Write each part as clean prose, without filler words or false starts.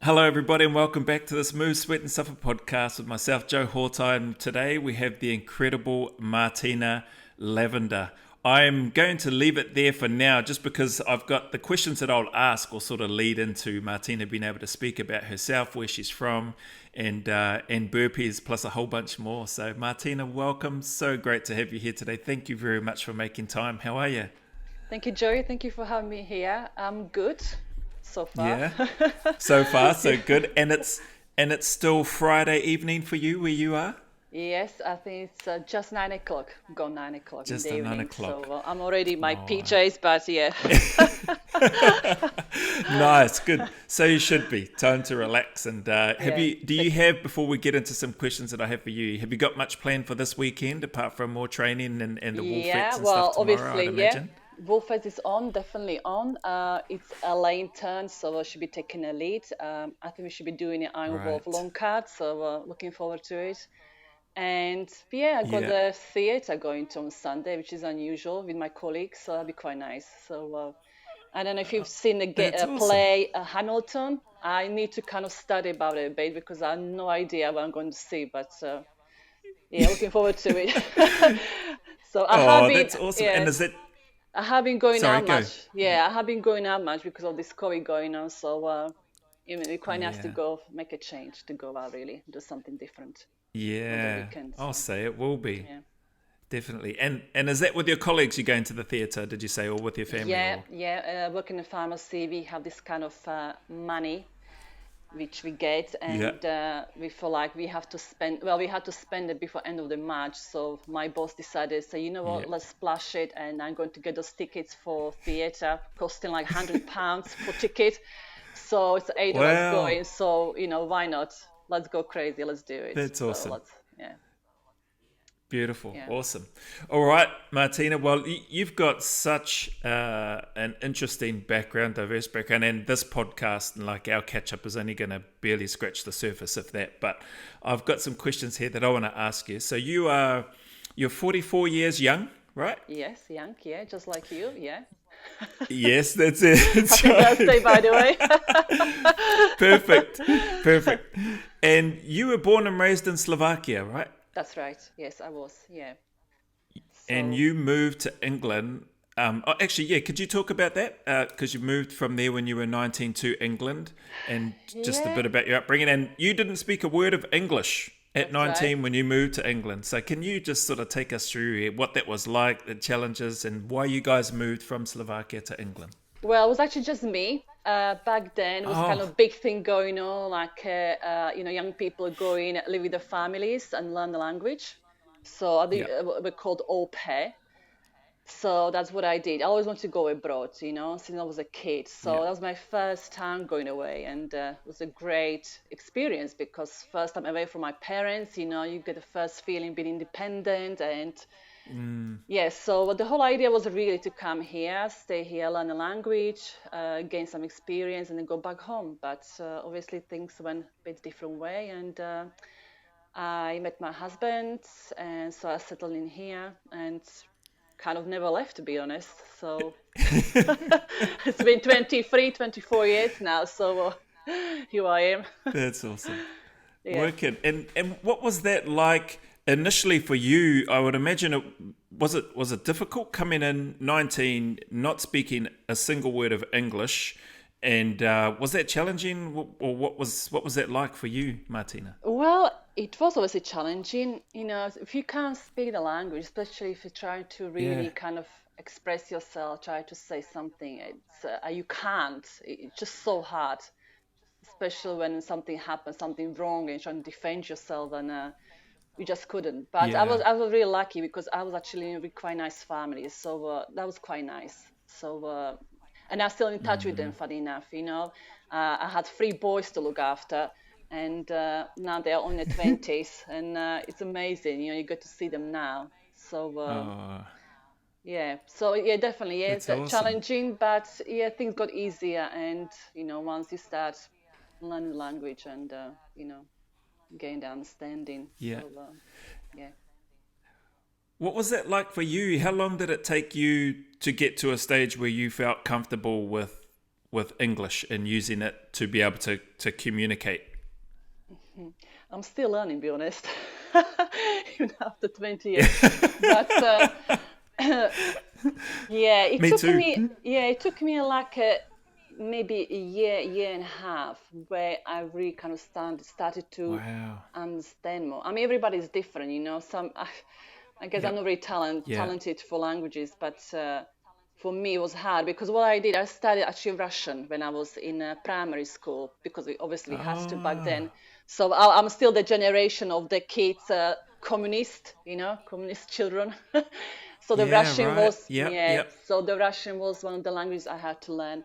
Hello, everybody, and welcome back to this Move, Sweat and Suffer podcast with myself, Joe Hotai, and today we have the incredible Martina Lavender. I'm going to leave it there for now just because I've got the questions that I'll ask will sort of lead into Martina being able to speak about herself, where she's from, and burpees, plus a whole bunch more. So Martina, welcome. So great to have you here today. Thank you very much for making time. How are you? Thank you, Joey. Thank you for having me here. I'm good so far. Yeah, so far so good. And it's still Friday evening for you where you are? Yes, I think it's just 9 o'clock. Gone 9 o'clock in Just the at evening. 9 o'clock. So I'm already in my Oh, PJs, but yeah. nice, good. So you should be. Time to relax. And Yeah, do you have, before we get into some questions that I have for you, have you got much planned for this weekend apart from more training and the yeah. wolfettes and stuff Well, tomorrow, I'd obviously, yeah. imagine? Wolfett is on, definitely on. It's a lane turn, so I should be taking a lead. I think we should be doing an Iron Wolf Right. long card, so looking forward to it. And yeah, I got Yeah. the theatre going to on Sunday, which is unusual with my colleagues, so that'll be quite nice. So I don't know if you've seen the That's awesome. play Hamilton. I need to kind of study about it a bit because I have no idea what I'm going to see, but yeah, looking forward to it. So I have Oh, been, that's awesome. And yeah, is it, I have been going sorry, out go. much. Yeah, I have been going out much because of this COVID going on. So it'd be quite nice to Yeah. go make a change, to go out really, do something different on the Yeah. weekend. I'll So say it will be. yeah. Definitely. And is that with your colleagues you're going to the theatre, did you say, or with your family Yeah, or? yeah. Working in pharmacy, we have this kind of money which we get, Yeah. and we feel like we have to spend. Well, we had to spend it before end of the March. So my boss decided, say, you know Yeah. what, let's splash it, and I'm going to get those tickets for theatre, costing like £100 for ticket. So it's 8 hours Wow. going. So why not? Let's go crazy. Let's do it. That's So awesome. let's, yeah, Beautiful. yeah, Awesome. All right, Martina. Well, you've got such an interesting background, diverse background, and this podcast, like our catch up, is only going to barely scratch the surface of that. But I've got some questions here that I want to ask you. So you're 44 years young, right? yes, Yank, yeah, just like you, yeah. Yes, that's it. That's Happy birthday, right. by the way. Perfect. Perfect. And you were born and raised in Slovakia, right? That's right. Yes, I was. Yeah. And So you moved to England. Actually, yeah, could you talk about that? Because you moved from there when you were 19 to England, and just a yeah, bit about your upbringing. And you didn't speak a word of English at that's right. 19 when you moved to England. So can you just sort of take us through what that was like, the challenges, and why you guys moved from Slovakia to England? Well, it was actually just me. Back then, it was kind Oh, of big thing going on, like young people going live with their families and learn the language. So I think yeah, we're called au pair. So that's what I did. I always wanted to go abroad, since I was a kid. yeah. So that was my first time going away, and it was a great experience because first time away from my parents, you get the first feeling being independent, and Mm, yes. So the whole idea was really to come here, stay here, learn the language, gain some experience, and then go back home. But obviously things went a bit different way, and I met my husband, and so I settled in here, and kind of never left, to be honest. So it's been 23, 24 years now. So here I am. that's awesome. Yeah. Wicked. And what was that like initially for you? I would imagine it was it difficult coming in 19, not speaking a single word of English, and was that challenging, or what was that like for you, Martina? Well, it was obviously challenging. If you can't speak the language, especially if you're trying to Yeah. really kind of express yourself, try to say something, you can't. It's just so hard, especially when something happens, something wrong, and you're trying to defend yourself, and you just couldn't. But I was Yeah. I was really lucky because I was actually in a quite nice family, so that was quite nice. So and I'm still in touch with them, funny enough. I had three boys to look after, and now they're on their twenties, and it's amazing. You get to see them now. So Oh, yeah, so yeah, definitely, yeah, that's it's awesome. challenging, but yeah, things got easier, and once you start learning the language and gain the understanding. Yeah. So yeah. What was that like for you? How long did it take you to get to a stage where you felt comfortable with with English and using it to be able to communicate? I'm still learning, to be honest, even after 20 years. But yeah, Me too. it took me like maybe a year and a half where I really kind of started to Wow. understand more. I mean, everybody's different, you know. I guess I'm not very talented for languages, but for me it was hard because what I did, I studied actually Russian when I was in primary school because we obviously had to back then. So I'm still the generation of the kids, communist children. So the Russian was, so the Russian was one of the languages I had to learn.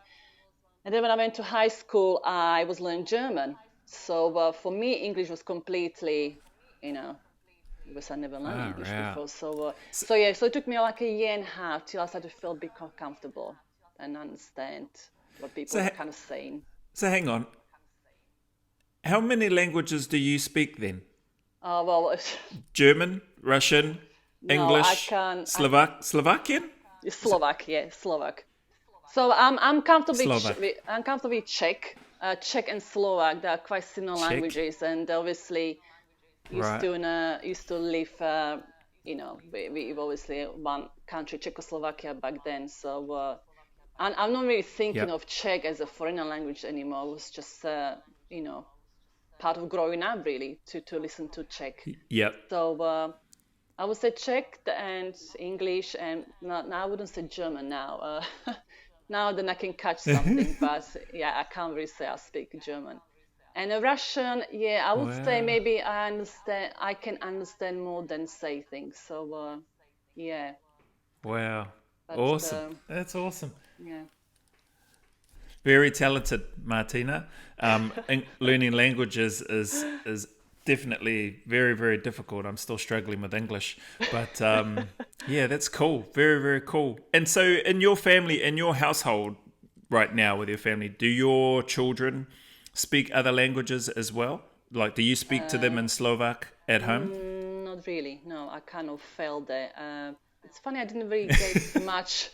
And then when I went to high school, I was learning German. So for me, English was completely, because I never learned English before. So it took me like a year and a half till I started to feel a bit more comfortable and understand what people are kind of saying. So hang on. How many languages do you speak then? German, Russian, English, Slovakian? Slovak. So I'm comfortably Czech. Czech and Slovak, they are quite similar languages, and obviously used to live. We obviously one country, Czechoslovakia back then. So and I'm not really thinking of Czech as a foreign language anymore. It was just part of growing up really to listen to Czech. Yep. So I would say Czech and English, and now I wouldn't say German now. Now then I can catch something, but I can't really say I speak German. And Russian, I would say maybe I can understand more than say things. So Wow. But, awesome. That's awesome. Yeah. Very talented, Martina. Learning languages is definitely very, very difficult. I'm still struggling with English, but that's cool. Very, very cool. And so in your family, in your household right now with your family, do your children speak other languages as well? Like, do you speak to them in Slovak at home? Not really. No, I kind of failed there. It's funny, I didn't really get much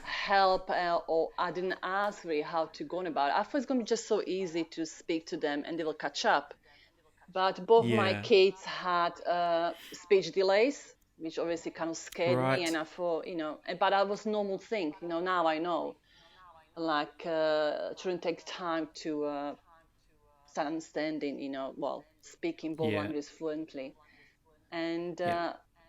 help or I didn't ask really how to go on about it. I thought it's going to be just so easy to speak to them and they will catch up. But both my kids had speech delays, which obviously kind of scared me. And I thought, but that was a normal thing. Now I know. Like, children take time to start understanding, speaking both languages fluently. And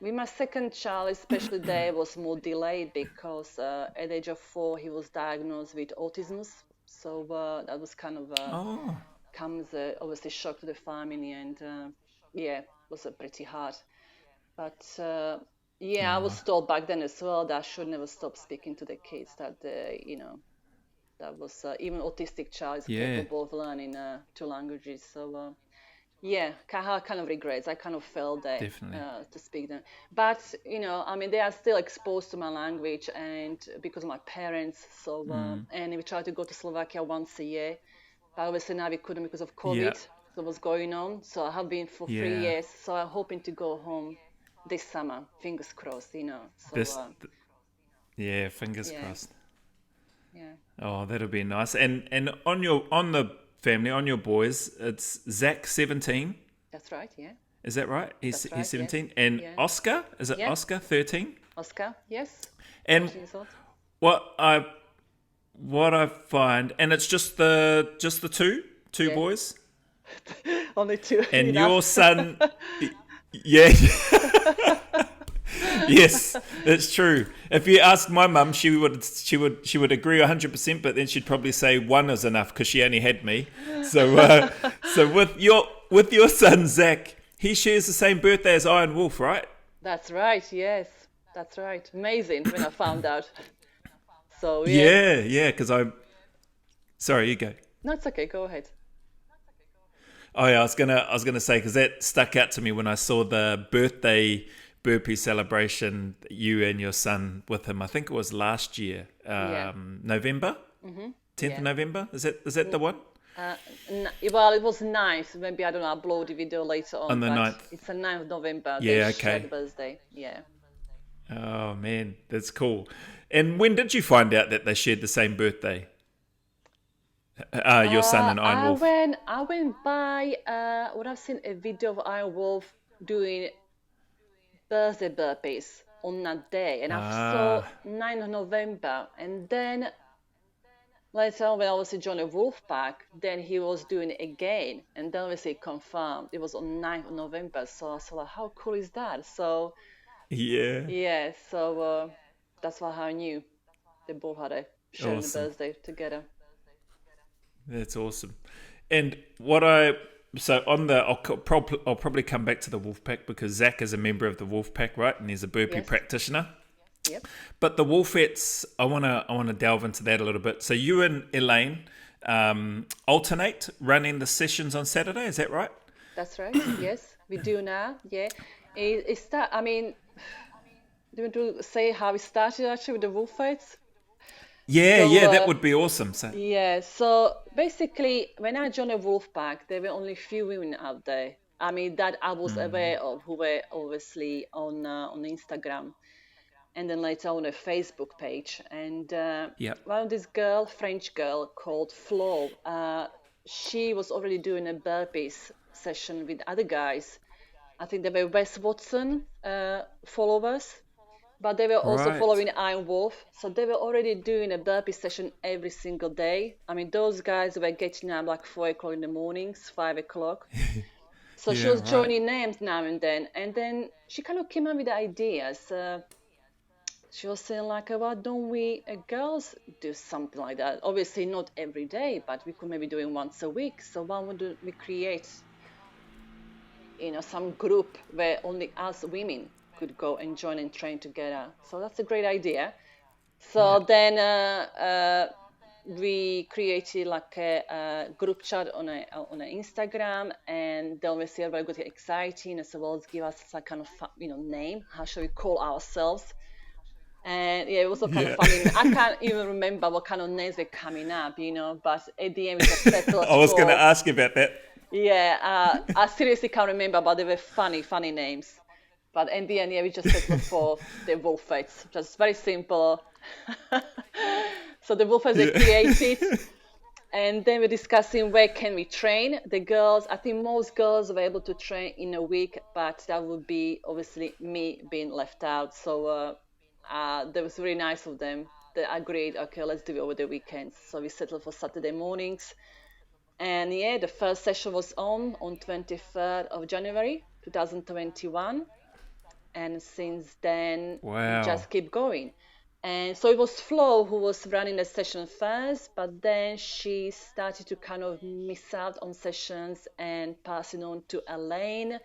with my second child, especially there, was more delayed because at the age of 4, he was diagnosed with autism. So that was kind of... comes obviously shock to the family, and it was pretty hard. But I was told back then as well that I should never stop speaking to the kids, that that was even autistic child is capable of learning 2 languages. So I kind of regrets. I kind of failed there to speak them. But they are still exposed to my language, and because of my parents. So and we try to go to Slovakia once a year. But obviously now we couldn't because of COVID, so was going on. So I have been for 3 years. So I'm hoping to go home this summer. Fingers crossed, So, fingers crossed. Yeah. Oh, that'll be nice. And on the family, on your boys, it's Zach 17. That's right. Yeah. Is that right? He's 17. Yes. And Oscar, is it Oscar 13? Oscar, yes. And what I find, and it's just the two boys, only 2, and your son, yes, it's true. If you ask my mum, she would agree 100%, but then she'd probably say 1 is enough because she only had me. So so with your son Zach, he shares the same birthday as I and Wolf, right? That's right. Yes, that's right. Amazing when I found out. So because sorry, you go. No, it's okay. Go ahead. Oh yeah, I was gonna say, because that stuck out to me when I saw the birthday burpee celebration, you and your son with him. I think it was last year, November, 10th of November. Is that the one? Well, it was 9th. Maybe I don't know. I'll upload the video later on. On the 9th. It's the 9th of November. Okay. Birthday. Yeah. Oh man, that's cool. And when did you find out that they shared the same birthday? Your son and Iron Wolf. I went by when I've seen a video of Iron Wolf doing birthday burpees on that day, and I saw Ah, 9th of November, and then later on when I was in Johnny Wolfpack, then he was doing it again, and then obviously confirmed it was on 9th of November. So I was like, how cool is that? So yeah. yeah, so that's why I knew they both had a sharing a Awesome. birthday together. That's awesome. And what I so on the I'll probably come back to the Wolfpack because Zach is a member of the Wolfpack, right? And he's a burpee Yes. practitioner. Yep. But the wolfettes, I wanna delve into that a little bit. So you and Elaine alternate running the sessions on Saturday. Is that right? That's right. Yes, we do now. Yeah. I mean, do you want to say how it started actually with the wolf fights? Yeah, So, yeah, that would be awesome. So yeah, so basically, when I joined the wolf pack, there were only few women out there. I mean, that I was aware of, who were obviously on Instagram and then later on a Facebook page. And yeah, one of this girl, French girl called Flo, she was already doing a burpees session with other guys. I think they were Wes Watson followers, but they were also right. following Iron Wolf. So they were already doing a burpee session every single day. I mean, those guys were getting up like 4 o'clock in the mornings, 5 o'clock. So she Yeah, was right. joining names now and then. And then she kind of came up with ideas. She was saying like, why don't we girls do something like that? Obviously not every day, but we could maybe do it once a week. So why would we create, some group where only us women could go and join and train together? So that's a great idea. Yeah, So then we created like a group chat on a Instagram, and then obviously everybody got exciting as well as give us some kind of name. How shall we call ourselves? And yeah, it was all kind of yeah. funny. I can't even remember what kind of names were coming up, but at the end we just settled I was going to for, ask you about that. yeah, I seriously can't remember, but they were funny, funny names. But in the end, yeah, we just settled for the wolfettes, just very simple. So the wolfettes were Yeah, created, and then we're discussing where can we train the girls. I think most girls were able to train in a week, but that would be obviously me being left out. So that was really nice of them. They agreed, okay, let's do it over the weekends. So we settled for Saturday mornings. And yeah, the first session was on 23rd of January 2021. And since then, we wow. just keep going. And so it was Flo who was running the session first, but then she started to kind of miss out on sessions and passing on to Elaine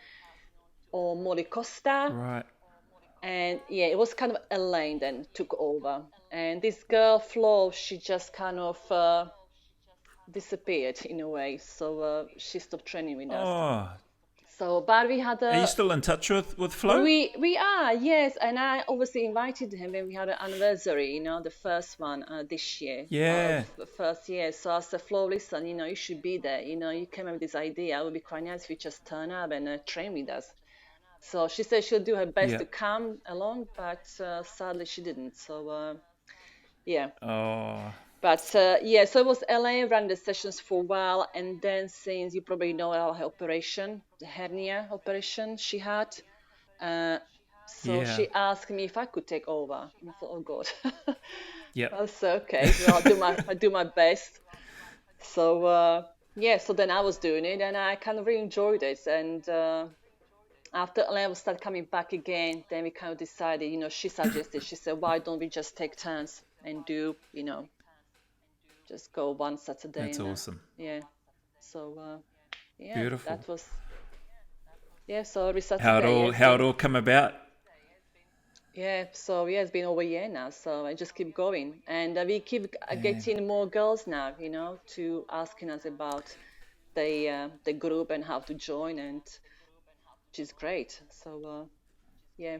or Molly Costa. Right. And yeah, it was kind of Elaine then took over. And this girl, Flo, she just kind of disappeared in a way. So she stopped training with us. Oh, So, but we had are you a still in touch with Flo? we are, yes, and I obviously invited him when we had an anniversary, the first one this year, of Yeah. the first year. So I said, Flo, listen, you should be there. You came up with this idea. It would be quite nice if you just turn up and train with us. So she said she'll do her best Yeah. to come along, but sadly she didn't. So yeah. Oh, But yeah, so it was LA ran the sessions for a while, and then since you probably know our operation, the hernia operation she had, uh, so yeah. she asked me if I could take over. And I thought, oh God, Yep. I said, okay, well, I do my best. So yeah, so then I was doing it, and I kind of really enjoyed it. And after LA started coming back again, then we kind of decided, she suggested, she said, why don't we just take turns and do, just go one Saturday That's and awesome. yeah. So yeah, Beautiful. that was yeah. So every How it Saturday, yeah, all it's how it been all come about. yeah. So yeah, it's been over a year now. So I just keep going, and we keep Man, getting more girls now. To asking us about the group and how to join, and which is great. So yeah.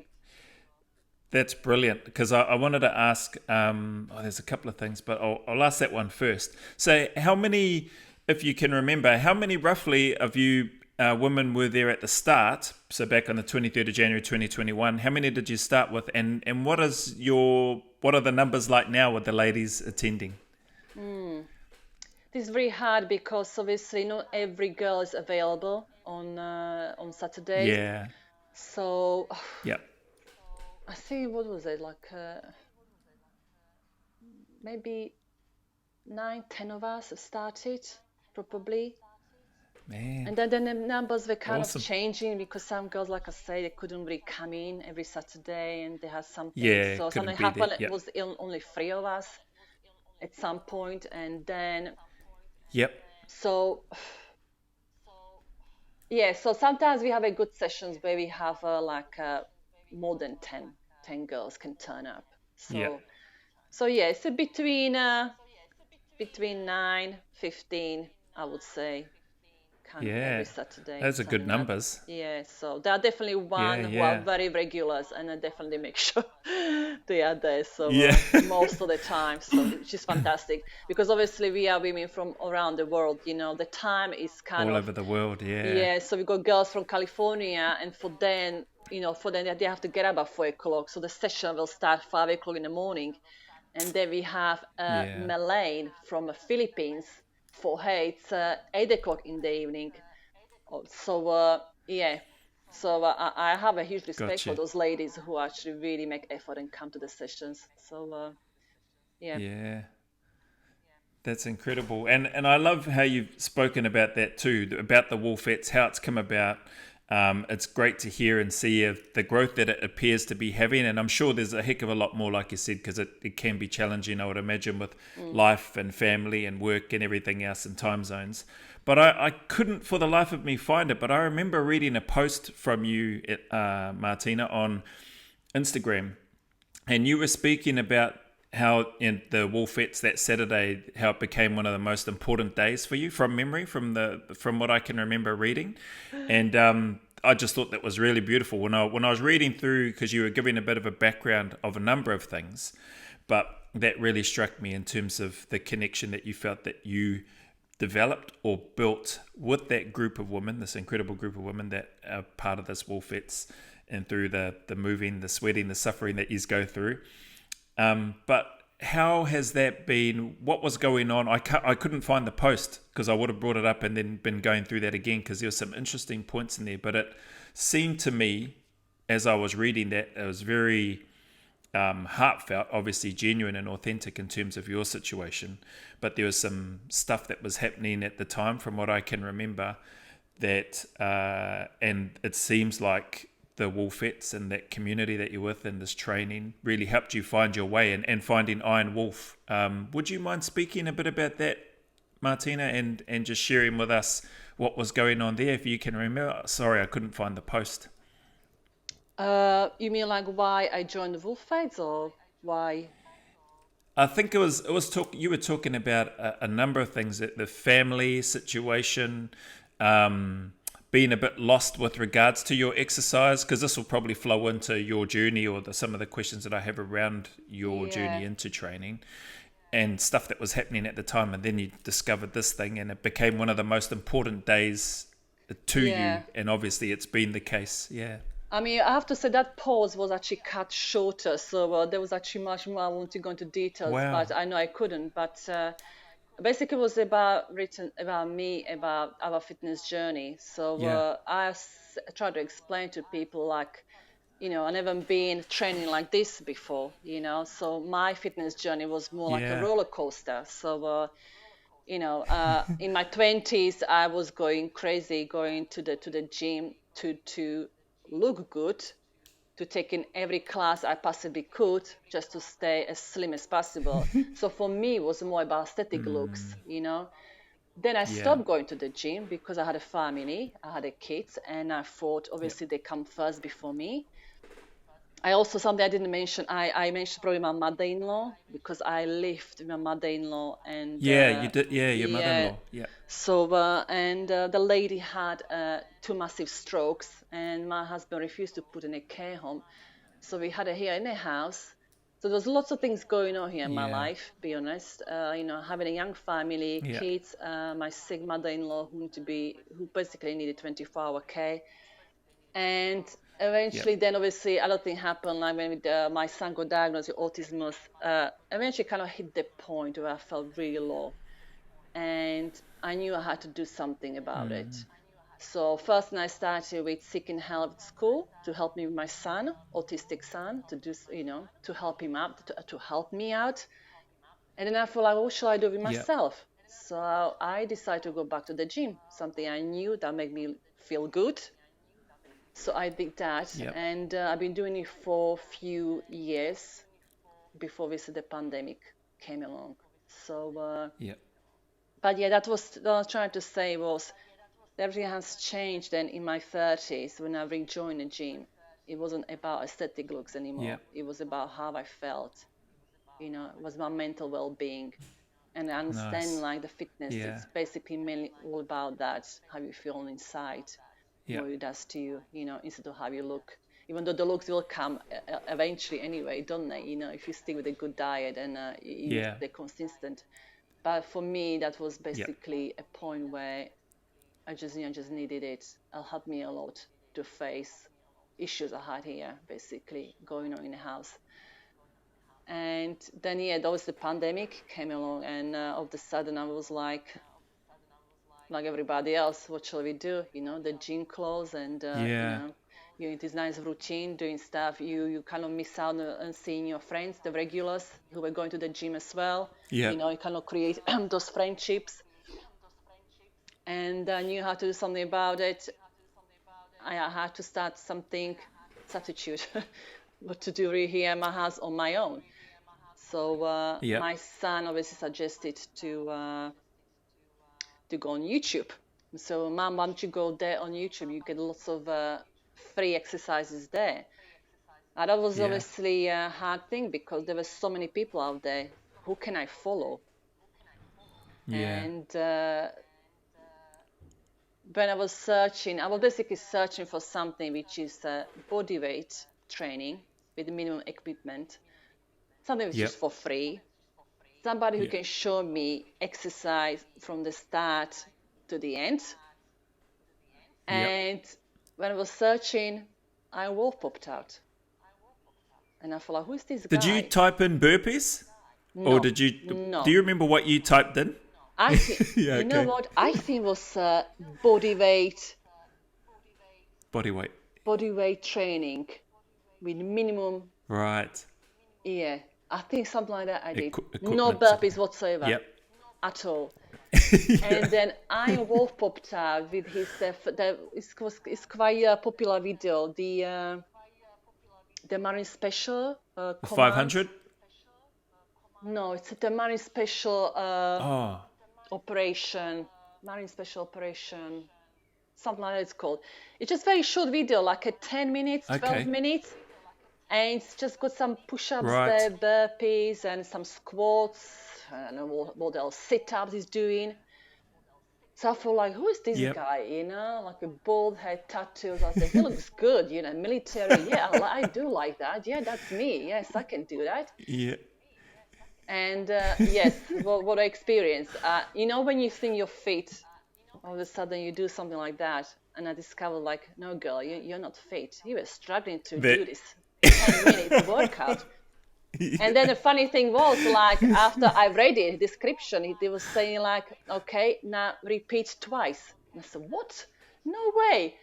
that's brilliant because I wanted to ask. There's a couple of things, but I'll ask that one first. So, how many, if you can remember, how many roughly of you women were there at the start? So back on the 23rd of January 2021, how many did you start with, and what are the numbers like now with the ladies attending? Mm. is very hard because obviously not every girl is available on Saturdays. Yeah. So Yep. I think what was it like maybe 9, 10 of us started probably. Man. And then the numbers were kind of Awesome. changing because some girls, like I say, they couldn't really come in every Saturday and they had something. Yeah. So something Couldn't be there. happened. It Yep. was only three of us at some point, and then Yep. so yeah. So sometimes we have a good sessions where we have like more than 10 girls can turn up. Yep. So yeah, it's between 9, 15, I would say. Come every Yeah. Saturday Those are good turning up. numbers. Yeah, so there are definitely Yeah. one who are Yeah. very regulars, and I definitely make sure they are there. So Yeah. most of the time, so which is fantastic because obviously we are women from around the world. The time is kind All of over the world. Yeah. yeah. So we got girls from California, and for them they have to get up at 4 o'clock. So the session will start 5 o'clock in the morning, and then we have Yeah. Malaine from the Philippines for her. It's 8 o'clock in the evening. So yeah, so I have a huge respect for Gotcha. those ladies who actually really make effort and come to the sessions. So yeah, Yeah. That's incredible. And I love how you've spoken about that too, about the wolfettes, how it's come about. It's great to hear and see the growth that it appears to be having. And I'm sure there's a heck of a lot more, like you said, because it can be challenging, I would imagine, with mm. life and family and work and everything else and time zones. But I couldn't for the life of me find it. But I remember reading a post from you, Martina, on Instagram, and you were speaking about how in the Wolfettes that Saturday, how it became one of the most important days for you from memory, from what I can remember reading, and I just thought that was really beautiful when I was reading through, because you were giving a bit of a background of a number of things, but that really struck me in terms of the connection that you felt that you developed or built with that group of women, this incredible group of women that are part of this Wolfettes, and through the moving, the sweating, the suffering that you go through. But how has that been? What was going on? I couldn't find the post because I would have brought it up and then been going through that again because there were some interesting points in there. But it seemed to me, as I was reading that, it was very heartfelt, obviously genuine and authentic in terms of your situation. But there was some stuff that was happening at the time, from what I can remember, that and it seems like the Wolfettes and that community that you're with and this training really helped you find your way and finding Iron Wolf. Would you mind speaking a bit about that, Martina, and just sharing with us what was going on there, if you can remember? Sorry, I couldn't find the post. You mean like why I joined the Wolfettes or why? I think it was talk. You were talking about a number of things, that the family situation, being a bit lost with regards to your exercise, because this will probably flow into your journey or some of the questions that I have around your Yeah, journey into training and stuff that was happening at the time, and then you discovered this thing and it became one of the most important days to you, yeah. and obviously it's been the case. Yeah. I mean, I have to say that pause was actually cut shorter, so there was actually much more. I want to go into details, but Wow. I know I couldn't. But basically, it was about written about me, about our fitness journey. So Yeah. try to explain to people like, I never been training like this before. So my fitness journey was more like a Yeah. roller coaster. So in my 20s, I was going crazy, going to the gym to look good, to take in every class I possibly could just to stay as slim as possible. So for me, it was more about aesthetic looks. Then I Yeah. stopped going to the gym because I had a family, I had a kids, and I thought Yeah. obviously they come first before me. I also, something I didn't mention, I mentioned probably my mother-in-law because I lived with my mother-in-law, and Yeah, you did. Yeah, your yeah, mother-in-law. Yeah. so and the lady had two massive strokes, and my husband refused to put in a care home, so we had her here in the house. So there's lots of things going on here in my Yeah. life, be honest. Having a young family, Yeah. kids, my sick mother-in-law who basically needed 24-hour care, and Yeah. eventually, then obviously, other thing happened. Like when my son got diagnosed with autism, eventually kind of hit the point where I felt really low. and I knew I had to do something about it. So first, I started with seeking help at school to help me with my son, autistic son, to do, to help him out, to help me out. And then I thought, like, what shall I do with Yeah. myself? So I decided to go back to the gym, something I knew that made me feel good. So I did that, Yep. and I've been doing it for a few years before the pandemic came along. So, Yep. but yeah, that was what I was trying to say was everything has changed then in my 30s when I rejoined the gym. It wasn't about aesthetic looks anymore. Yep. It was about how I felt. It was my mental well-being. And I understand Nice. like the fitness, Yeah. it's basically mainly all about that, how you feel inside, Yep. what it does to you, instead of how you look. Even though the looks will come eventually anyway, don't they? If you stick with a good diet and you Yeah. stay consistent. But for me, that was Yep. basically a point where I just needed it. It helped me a lot to face issues I had here, basically going on in the house. And then yeah, that was the pandemic came along, and all of a sudden I was like everybody else, what shall we do? The gym closed, and Yeah. you in this nice routine doing stuff. You kind of miss out on seeing your friends, the regulars who were going to the gym as well. Yep. You kind of create those friendships, and I knew how to do something about it. I had to start something, substitute what to do really here in my house on my own. So Yep. my son obviously suggested to go on YouTube. So Mom, why don't you go there on YouTube? You get lots of free exercises there. And that was Yeah. obviously a hard thing because there were so many people out there. Who can I follow? Yeah. And when I was basically searching for something which is body weight training with minimum equipment, something which Yep. is for free, somebody who Yeah. can show me exercise from the start to the end. Yep. And when I was searching, Iron Wolf popped out. And I thought, like, who is this Did you guy? type in burpees? Or No, did you? no. Do you remember what you typed in? I think, Yeah. you know Okay. what? I think it was body weight Body weight. training with minimum, Right. yeah, I think something like that I did. No Equipment. Sort of burpees thing. whatsoever Yep. at all. Yeah. And then Iron Wolf popped out with his, it's quite a popular video, the Marine Special The command. 500. No, it's the Marine Special Oh. operation, Marine Special Operation, something like that it's called. It's just very short video, like a 10 minutes, 12 Okay. minutes. And it's just got some push-ups Right. there, burpees and some squats. I don't know what else, sit-ups he's doing. So I thought, like, who is this Yep. guy, like a bald head, tattoos. I said, he looks good, military. Yeah, I do like that. Yeah, that's me. Yes, I can do that. Yeah. And yes, what I experienced. When you think you're fit, all of a sudden you do something like that. And I discovered, like, no, girl, you're not fit. You were struggling to do this 10 minutes workout. And then the funny thing was, like, after I read it, description, it was saying, like, okay, now repeat twice. And I said, what? No way.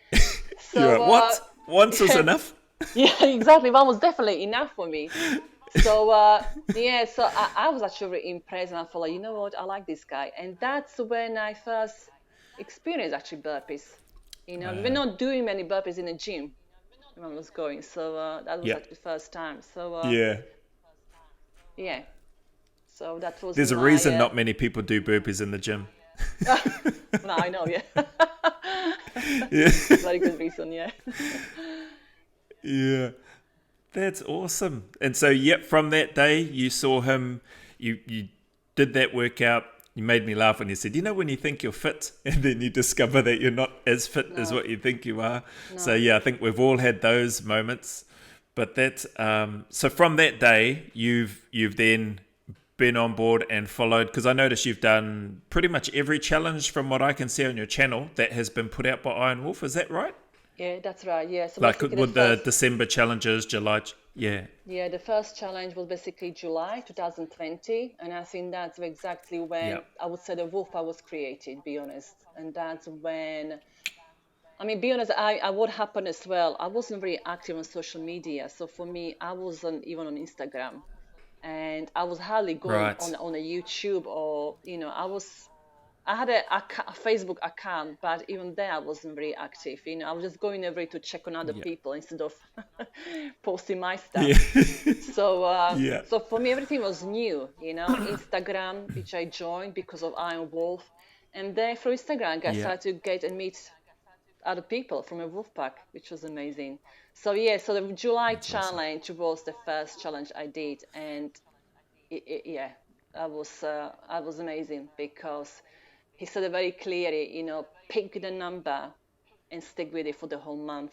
So, You're like, what? Once is enough? Yeah, exactly. One was definitely enough for me. So, yeah, so I was actually really impressed. And I thought, like, you know what? I like this guy. And that's when I first experienced actually burpees. We're not doing many burpees in the gym when I was going. So that was Yep. actually the first time. So, Yeah. yeah. So that was There's a my, reason not many people do burpees in the gym. No, I know, yeah. Yeah. Very good reason, yeah. Yeah. That's awesome. And so, yep, from that day, you saw him, you did that workout. You made me laugh when you said, when you think you're fit and then you discover that you're not as fit as what you think you are. No. So, yeah, I think we've all had those moments. But that's, so from that day, you've then been on board and followed, because I noticed you've done pretty much every challenge from what I can see on your channel that has been put out by Iron Wolf. Is that right? Yeah, that's right. Yeah, so Like basically the with the first, December challenges, July. Yeah. yeah, the first challenge was basically July 2020, and I think that's exactly Yeah. when I would say the wolf was created. Be honest, and that's when I mean, be honest, what happened as well, I wasn't very active on social media. So for me, I wasn't even on Instagram and I was hardly going Right. on a YouTube or, I had a Facebook account, but even there I wasn't very active. I was just going every to check on other Yeah. people instead of posting my stuff. Yeah. So, Yeah. so for me, everything was new, Instagram, which I joined because of Iron Wolf. And then through Instagram, I Yeah. started to get and meet other people from a wolf pack, which was amazing. So yeah, so the July That's awesome. challenge was the first challenge I did, and yeah, that was amazing because he said it very clearly, pick the number and stick with it for the whole month.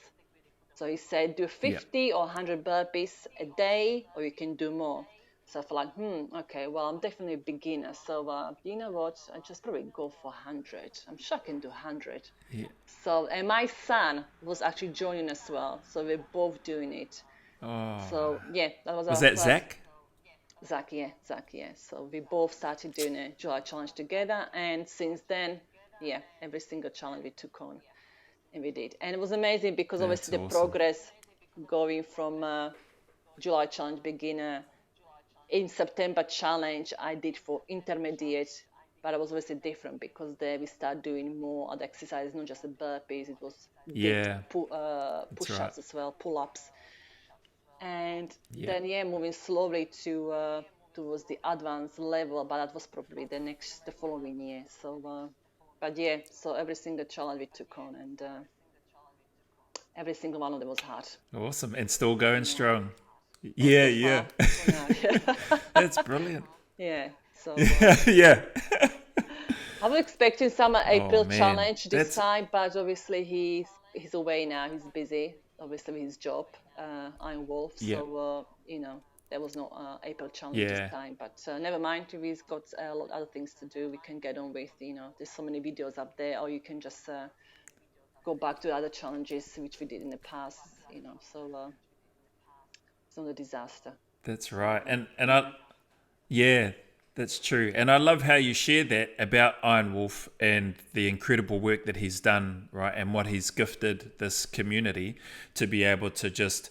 So he said, do Yeah. 50 or 100 burpees a day, or you can do more. So I felt like, okay, well, I'm definitely a beginner. So, you know what? I just probably go for 100. I'm sure I can do 100. Yeah. So, and my son was actually joining as well. So we're both doing it. Oh. So, yeah, that was Was our that first. Zach? Zach, yeah. So we both started doing a July challenge together. And since then, yeah, every single challenge we took on and we did. And it was amazing because That's obviously the awesome. progress going from July challenge beginner in September challenge I did for intermediate, but it was obviously different because there we start doing more other exercises, not just the burpees. It was dipped Yeah. That's right. push-ups as well, pull-ups, and Yeah. then yeah, moving slowly to towards the advanced level. But that was probably the following year. So, but yeah, so every single challenge we took on, and every single one of them was hard. Awesome. And still So going yeah, strong. well, Yeah. so Yeah. far for now, yeah. That's brilliant. Yeah. So Yeah. I was expecting some Oh April man. challenge this That's time, but obviously he's away now. He's busy, obviously with his job, Iron Wolf. yeah. So there was no April challenge this Yeah. time. But never mind. We've got a lot of other things to do. We can get on with. There's so many videos up there, or you can just go back to other challenges which we did in the past. So it's not a disaster. That's So right. And I yeah, that's true. And I love how you share that about Iron Wolf and the incredible work that he's done, right? And what he's gifted this community to be able to just,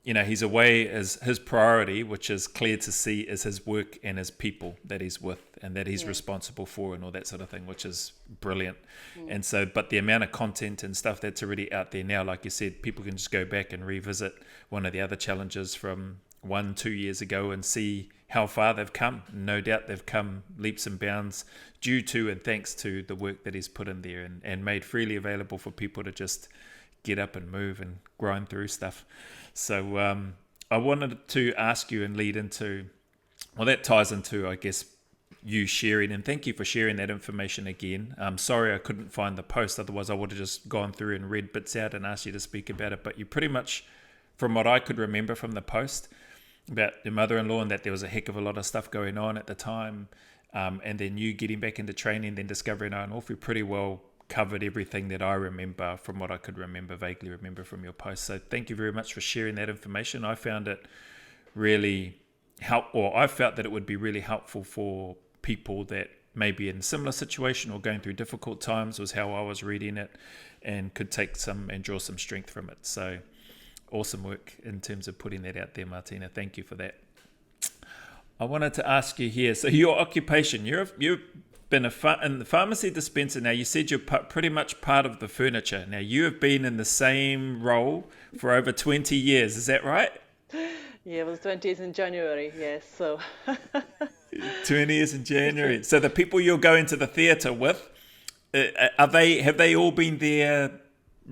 he's away as his priority, which is clear to see, is his work and his people that he's with and that he's yeah. responsible for and all that sort of thing, which is brilliant. Mm. And so, but the amount of content and stuff that's already out there now, like you said, people can just go back and revisit one of the other challenges from 2 years ago and see how far they've come. No doubt they've come leaps and bounds due to and thanks to the work that he's put in there and made freely available for people to just get up and move and grind through stuff. So I wanted to ask you and lead into, well, that ties into, I guess, you sharing, and thank you for sharing that information again. I'm sorry I couldn't find the post, otherwise I would have just gone through and read bits out and asked you to speak about it. But you pretty much, from what I could remember from the post, about your mother-in-law and that there was a heck of a lot of stuff going on at the time, and then you getting back into training, then discovering Iron Wolf, you pretty well covered everything that I remember from what I could remember, vaguely remember from your post. So thank you very much for sharing that information. I found it really I felt that it would be really helpful for people that may be in a similar situation or going through difficult times, was how I was reading it, and could take some and draw some strength from it. So awesome work in terms of putting that out there, Martina. Thank you for that. I wanted to ask you here, so your occupation, you've been in the pharmacy dispenser. Now, you said you're pretty much part of the furniture. Now, you have been in the same role for over 20 years. Is that right? Yeah, it was 20th in January, yes. So 20 years in January. So the people you're going to the theatre with, have they all been there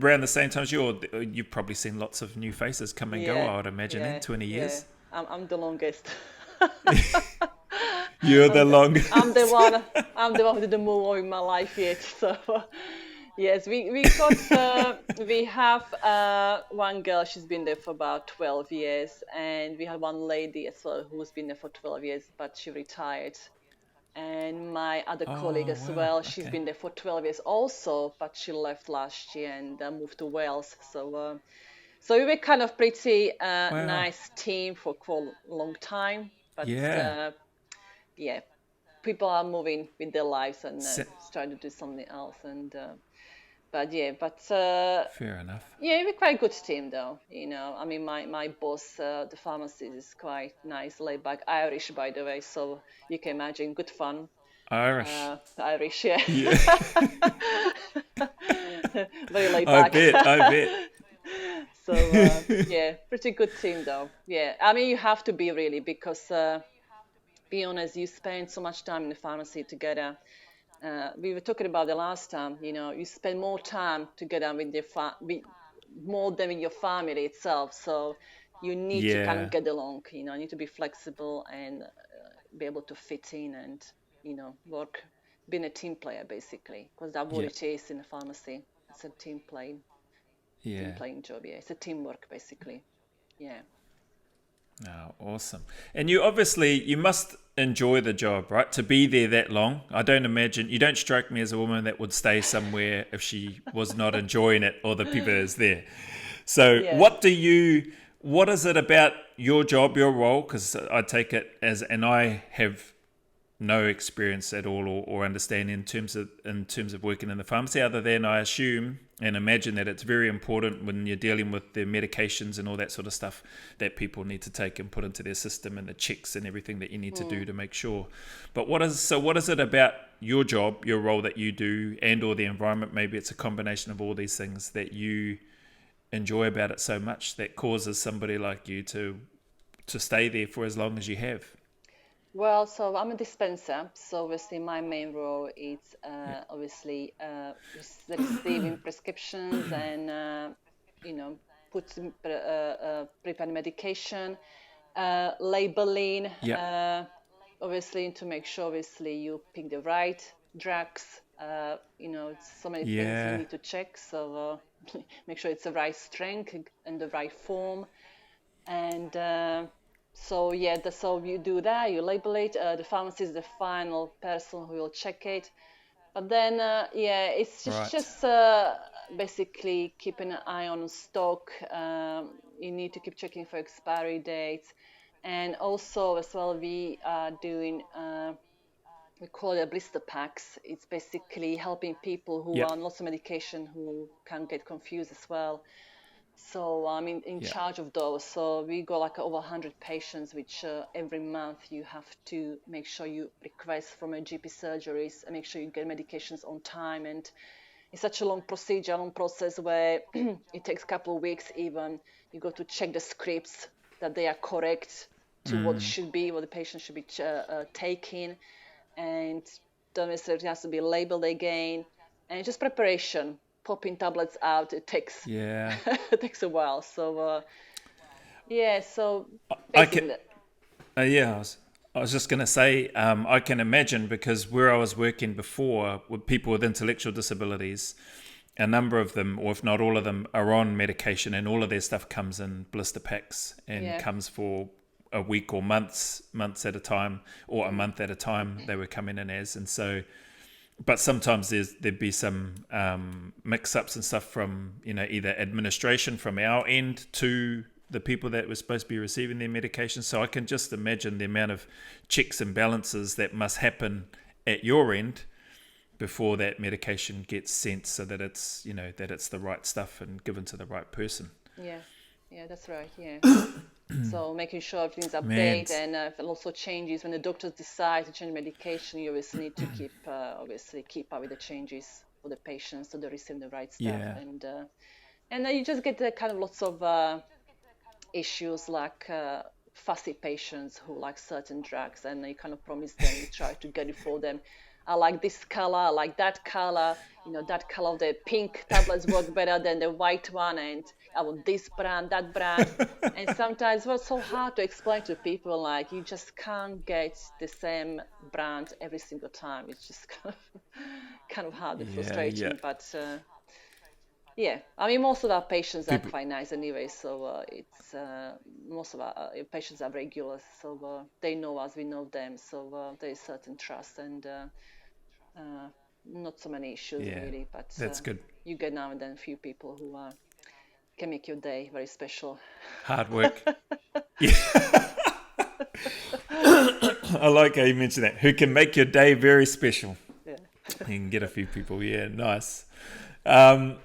around the same time as you? Or you've probably seen lots of new faces come and go, I would imagine, in 20 years. I'm the longest. You're the longest. I'm the one who didn't move on in my life yet. So yes, we have one girl. She's been there for about 12 years, and we have one lady as well who's been there for 12 years, but she retired. And my other colleague Oh, as wow. well, she's Okay. been there for 12 years also, but she left last year and moved to Wales. So we were kind of pretty Wow. nice team for quite a long time. But Yeah. yeah, people are moving with their lives and Se- trying to do something else. But Fair enough. yeah, we're quite a good team though. I mean, my boss, the pharmacist, is quite nice, laid back, Irish by the way. So you can imagine, good fun. Irish. Irish, yeah. Yeah. Very laid I back. bet. I bet. So yeah, pretty good team though. Yeah, I mean, you have to be really, because be honest, you spend so much time in the pharmacy together. We were talking about the last time. You spend more time together with more than with your family itself. So you need to kind of Yeah. get along. Need to be flexible and be able to fit in and work, being a team player basically, because that's what Yeah. it is in the pharmacy. It's a team Yeah. playing job. Yeah, it's a teamwork basically. Yeah. Oh, awesome. And you must enjoy the job, right? To be there that long. I don't imagine, you don't strike me as a woman that would stay somewhere if she was not enjoying it or the people is there. So Yeah. what is it about your job, your role? Because I take it as, and I have no experience at all or understanding in terms of working in the pharmacy, other than I assume and imagine that it's very important when you're dealing with the medications and all that sort of stuff that people need to take and put into their system, and the checks and everything that you need to do to make sure. But what is it about your job, your role that you do, and or the environment, maybe it's a combination of all these things, that you enjoy about it so much that causes somebody like you to stay there for as long as you have? Well, so I'm a dispenser, so obviously my main role is Yeah. obviously receiving prescriptions and you know prepare medication, labeling, Yeah. obviously to make sure obviously you pick the right drugs. It's so many things you Yeah. need to check, so make sure it's the right strength and the right form. And so yeah, so you do that, you label it. The pharmacist is the final person who will check it. But then yeah, it's just Right. just basically keeping an eye on stock. You need to keep checking for expiry dates, and also as well we are doing. We call it blister packs. It's basically helping people who Yeah. are on lots of medication who can get confused as well. So I'm in Yeah. charge of those. So we got like over 100 patients, which every month you have to make sure you request from a GP surgeries and make sure you get medications on time. And it's such a long procedure, long process where it takes a couple of weeks even. You got to check the scripts that they are correct to what should be, what the patient should be taking. And the message has to be labeled again. And just preparation, popping tablets out, it takes Yeah. it takes a while. So yeah, so I can. basically, Yeah. I was just going to say, I can imagine, because where I was working before with people with intellectual disabilities, a number of them, or if not all of them, are on medication, and all of their stuff comes in blister packs and yeah, comes for a week or months at a time, or a month at a time. They were coming in as, and so. But sometimes there'd be some mix-ups and stuff from either administration from our end to the people that were supposed to be receiving their medication. So I can just imagine the amount of checks and balances that must happen at your end before that medication gets sent, so that it's the right stuff and given to the right person. yeah, yeah, that's right. Yeah. So making sure everything's Man, updated, and if it also changes when the doctors decide to change medication, you obviously need to keep up with the changes for the patients so they receive the right stuff. yeah, And then you just get kind of lots of issues like fussy patients who like certain drugs, and you kind of promise them, you try to get it for them. I like this color, I like that color, that color of the pink tablets work better than the white one, and I want this brand, that brand. And sometimes it was so hard to explain to people, like you just can't get the same brand every single time. It's just kind of hard and yeah, yeah. frustrating, but Yeah, I mean, most of our patients are People, quite nice anyway, so it's most of our patients are regulars, so they know us, we know them, so there is certain trust and uh, not so many issues yeah, really, but that's good. you get now and then a few people who can make your day very special. Hard work. Yeah. I like how you mentioned that. Who can make your day very special. Yeah. You can get a few people. Yeah, nice. Um,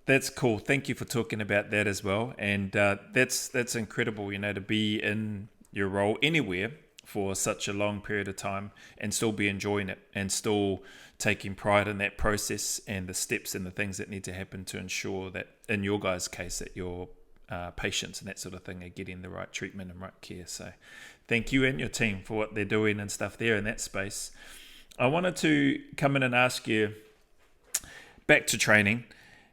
that's cool. Thank you for talking about that as well. And that's incredible, to be in your role anywhere for such a long period of time and still be enjoying it and still taking pride in that process and the steps and the things that need to happen to ensure that, in your guys' case, that your patients and that sort of thing are getting the right treatment and right care. So thank you and your team for what they're doing and stuff there in that space. I wanted to come in and ask you, back to training,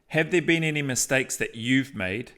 have there been any mistakes that you've made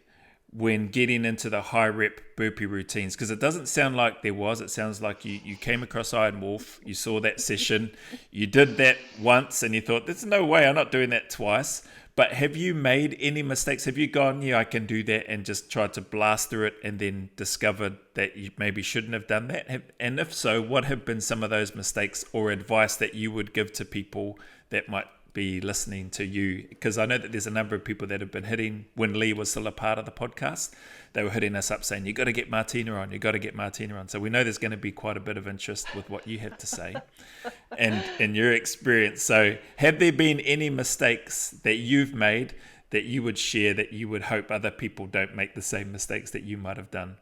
when getting into the high rep burpee routines? Because it doesn't sound like there was. It sounds like you came across Iron Wolf, you saw that session, you did that once and you thought, there's no way I'm not doing that twice. But have you made any mistakes? Have you gone, yeah, I can do that, and just tried to blast through it and then discovered that you maybe shouldn't have done that? And if so, what have been some of those mistakes or advice that you would give to people that might be listening to you? Because I know that there's a number of people that have been hitting, when Lee was still a part of the podcast, they were hitting us up saying, you got to get Martina on, you got to get Martina on. So we know there's going to be quite a bit of interest with what you have to say and in your experience. So have there been any mistakes that you've made that you would share, that you would hope other people don't make the same mistakes that you might have done?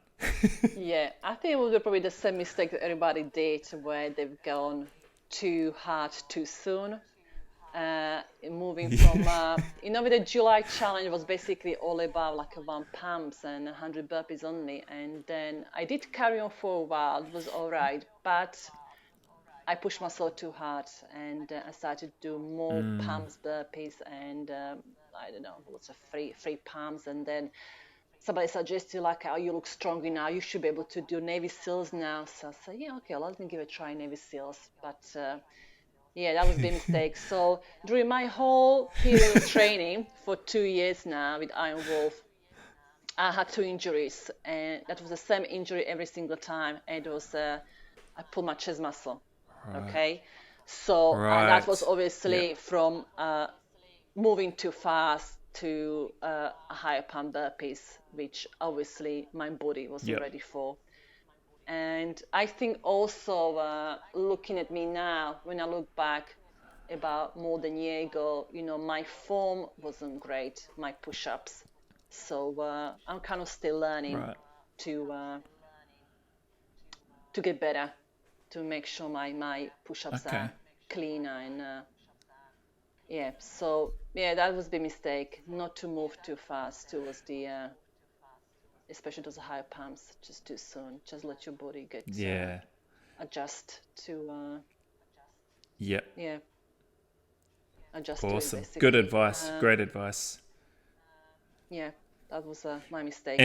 Yeah, I think it was probably the same mistake that everybody did, where they've gone too hard too soon. Moving from, with the July challenge was basically all about like 1 pumps and 100 burpees only. And then I did carry on for a while, it was all right, but I pushed myself too hard and I started to do more pumps, burpees, and I don't know, lots of free pumps. And then somebody suggested like, oh, you look stronger now, you should be able to do Navy SEALs now. So I said, yeah, okay, let me give it a try, Navy SEALs. But yeah, that was the mistake. So during my whole period of training for 2 years now with Iron Wolf, I had 2 injuries, and that was the same injury every single time. And it was I pulled my chest muscle. Okay, so that was obviously from moving too fast to higher pump burpees, which obviously my body wasn't ready for. And I think also looking at me now, when I look back about more than a year ago, my form wasn't great, my push-ups. So I'm kind of still learning to get better, to make sure my push-ups are cleaner. And so that was the mistake, not to move too fast towards the especially those higher pumps, just too soon. Just let your body get adjust to adjust to it, Awesome. basically. Good advice. Great advice. Yeah, that was my mistake.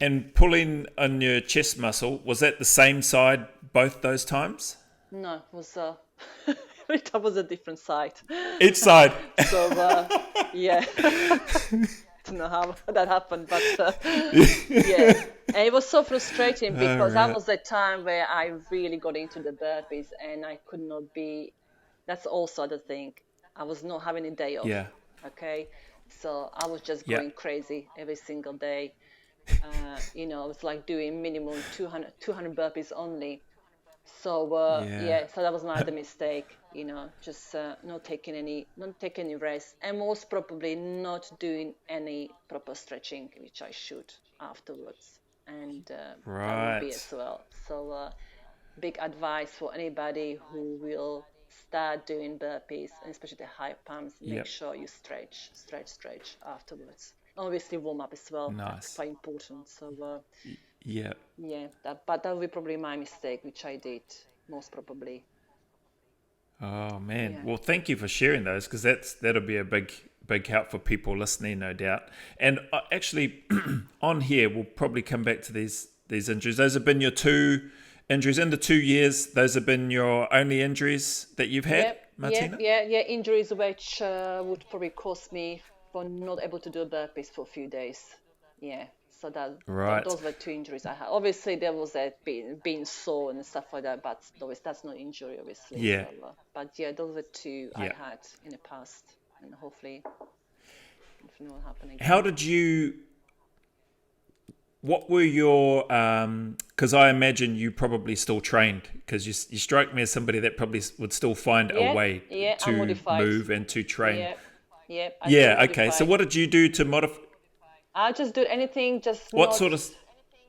And pulling on your chest muscle, was that the same side both those times? No, it was every time was a different side. Each side. So yeah. Don't know how that happened, but yeah, and it was so frustrating because that was the time where I really got into the burpees, and I could not be. That's also the thing. I was not having a day off. Yeah. Okay, so I was just going crazy every single day. It was like doing minimum 200 burpees only. So so that was another mistake, just not taking any rest, and most probably not doing any proper stretching, which I should afterwards, and that would be as well. So big advice for anybody who will start doing burpees, and especially the high pumps. Make sure you stretch afterwards. Obviously warm up as well. Nice. That's quite important. So but that would be probably my mistake, which I did most probably. Oh man, well thank you for sharing those, because that'll be a big help for people listening, no doubt. And actually on here we'll probably come back to these injuries. Those have been your 2 injuries in the 2 years. Those have been your only injuries that you've had? Martina? Yeah. Injuries which would probably cost me for not able to do burpees for a few days. Yeah. So Right. those were two injuries I had. Obviously, there was a being sore and stuff like that, but that's not injury, obviously. Yeah. So, but yeah, those were two I Yeah. had in the past, and hopefully, nothing will happen How again. did you? What were your? Because I imagine you probably still trained, because you strike me as somebody that probably would still find a Yeah, way yeah, I'm to modified. move and to train. Yeah, yeah, I still Yeah. Okay. So modify. what did you do to modify? I just do anything, What sort of?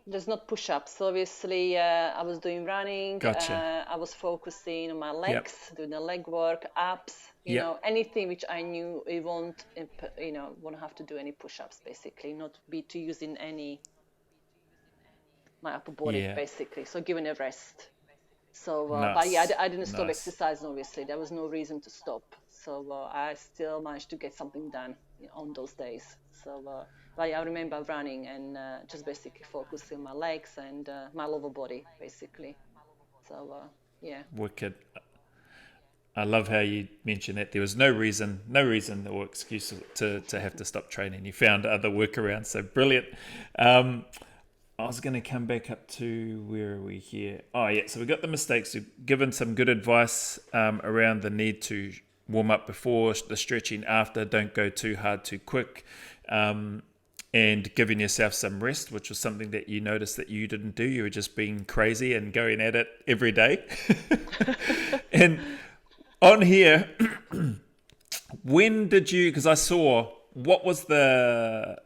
just not push-ups. So obviously, I was doing running. Gotcha. I was focusing on my Yep. legs, doing the leg work, abs. Yep. Anything which I knew it won't have to do any push-ups. Basically, not be to using any my upper body, Yeah. basically. So giving a rest. So, but yeah, Nice. I didn't stop Nice. exercising. Obviously, there was no reason to stop. So I still managed to get something done on those days. So, but yeah, I remember running and just basically focusing on my legs and my lower body, basically. So yeah, Wicked. I love how you mentioned that there was no reason or excuse to have to stop training. You found other workarounds. So brilliant. Um, I was going to come back up to, where are we here? Oh, yeah. So we got the mistakes. We've given some good advice around the need to warm up before, the stretching after, don't go too hard too quick, and giving yourself some rest, which was something that you noticed that you didn't do. You were just being crazy and going at it every day. And on here, when did you, because I saw, what was the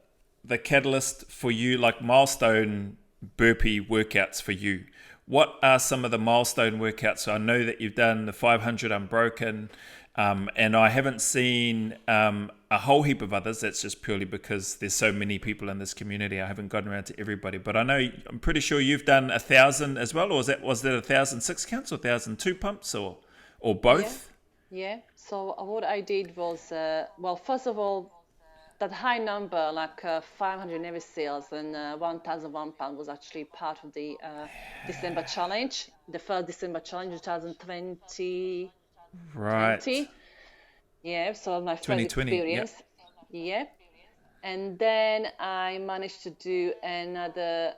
catalyst for you, like milestone burpee workouts for you? What are some of the milestone workouts? So I know that you've done the 500 unbroken, and I haven't seen a whole heap of others. That's just purely because there's so many people in this community. I haven't gotten around to everybody, but I know, I'm pretty sure you've done 1,000 as well, or was that 1,006 counts or 1,000 pumps, or yeah, both? yeah. So what I did was, well, first of all, that high number, like 500 Navy SEALs and 1,001 pound, was actually part of the December challenge, the first December challenge 2020. Right. Yeah, so my first 2020. Yep. experience. Yeah. And then I managed to do another